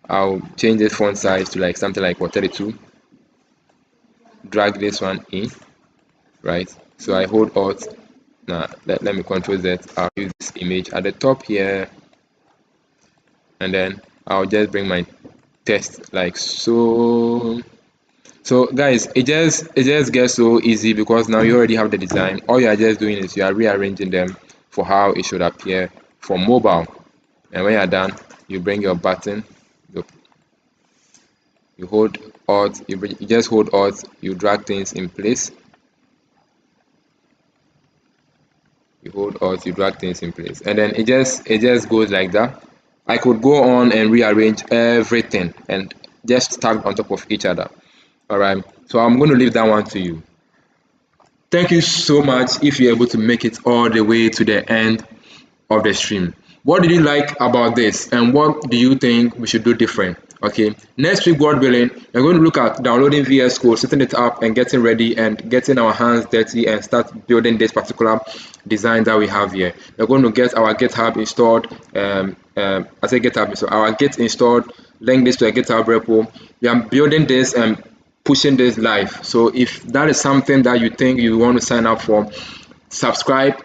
I'll change the font size to like something like 32. Drag this one in, right? So I hold Alt. Now let me control that. I'll use this image at the top here, and then I'll just bring my text like so. So guys, it just gets so easy because now you already have the design. All you are just doing is you are rearranging them for how it should appear for mobile. And when you're done, you bring your button, you hold Alt, you just hold Alt, you drag things in place. You hold Alt, you drag things in place, and then it just goes like that. I could go on and rearrange everything and just stack on top of each other. All right, so I'm going to leave that one to you. Thank you so much if you're able to make it all the way to the end of the stream. What did you like about this, and what do you think we should do different? Okay, next week, God willing, we're going to look at downloading VS Code, setting it up, and getting ready and getting our hands dirty and start building this particular design that we have here. We're going to get our GitHub installed. I say GitHub, so our Git installed. Link this to a GitHub repo. We are building this and pushing this live. So if that is something that you think you want to sign up for, subscribe.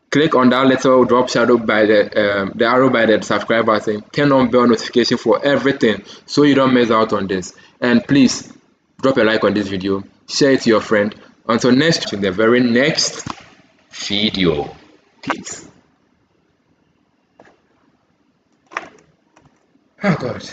Click on that little drop shadow by the arrow by the subscribe button. Turn on bell notification for everything so you don't miss out on this. And please drop a like on this video, share it to your friend. Until next, in the very next video. Peace. Oh God.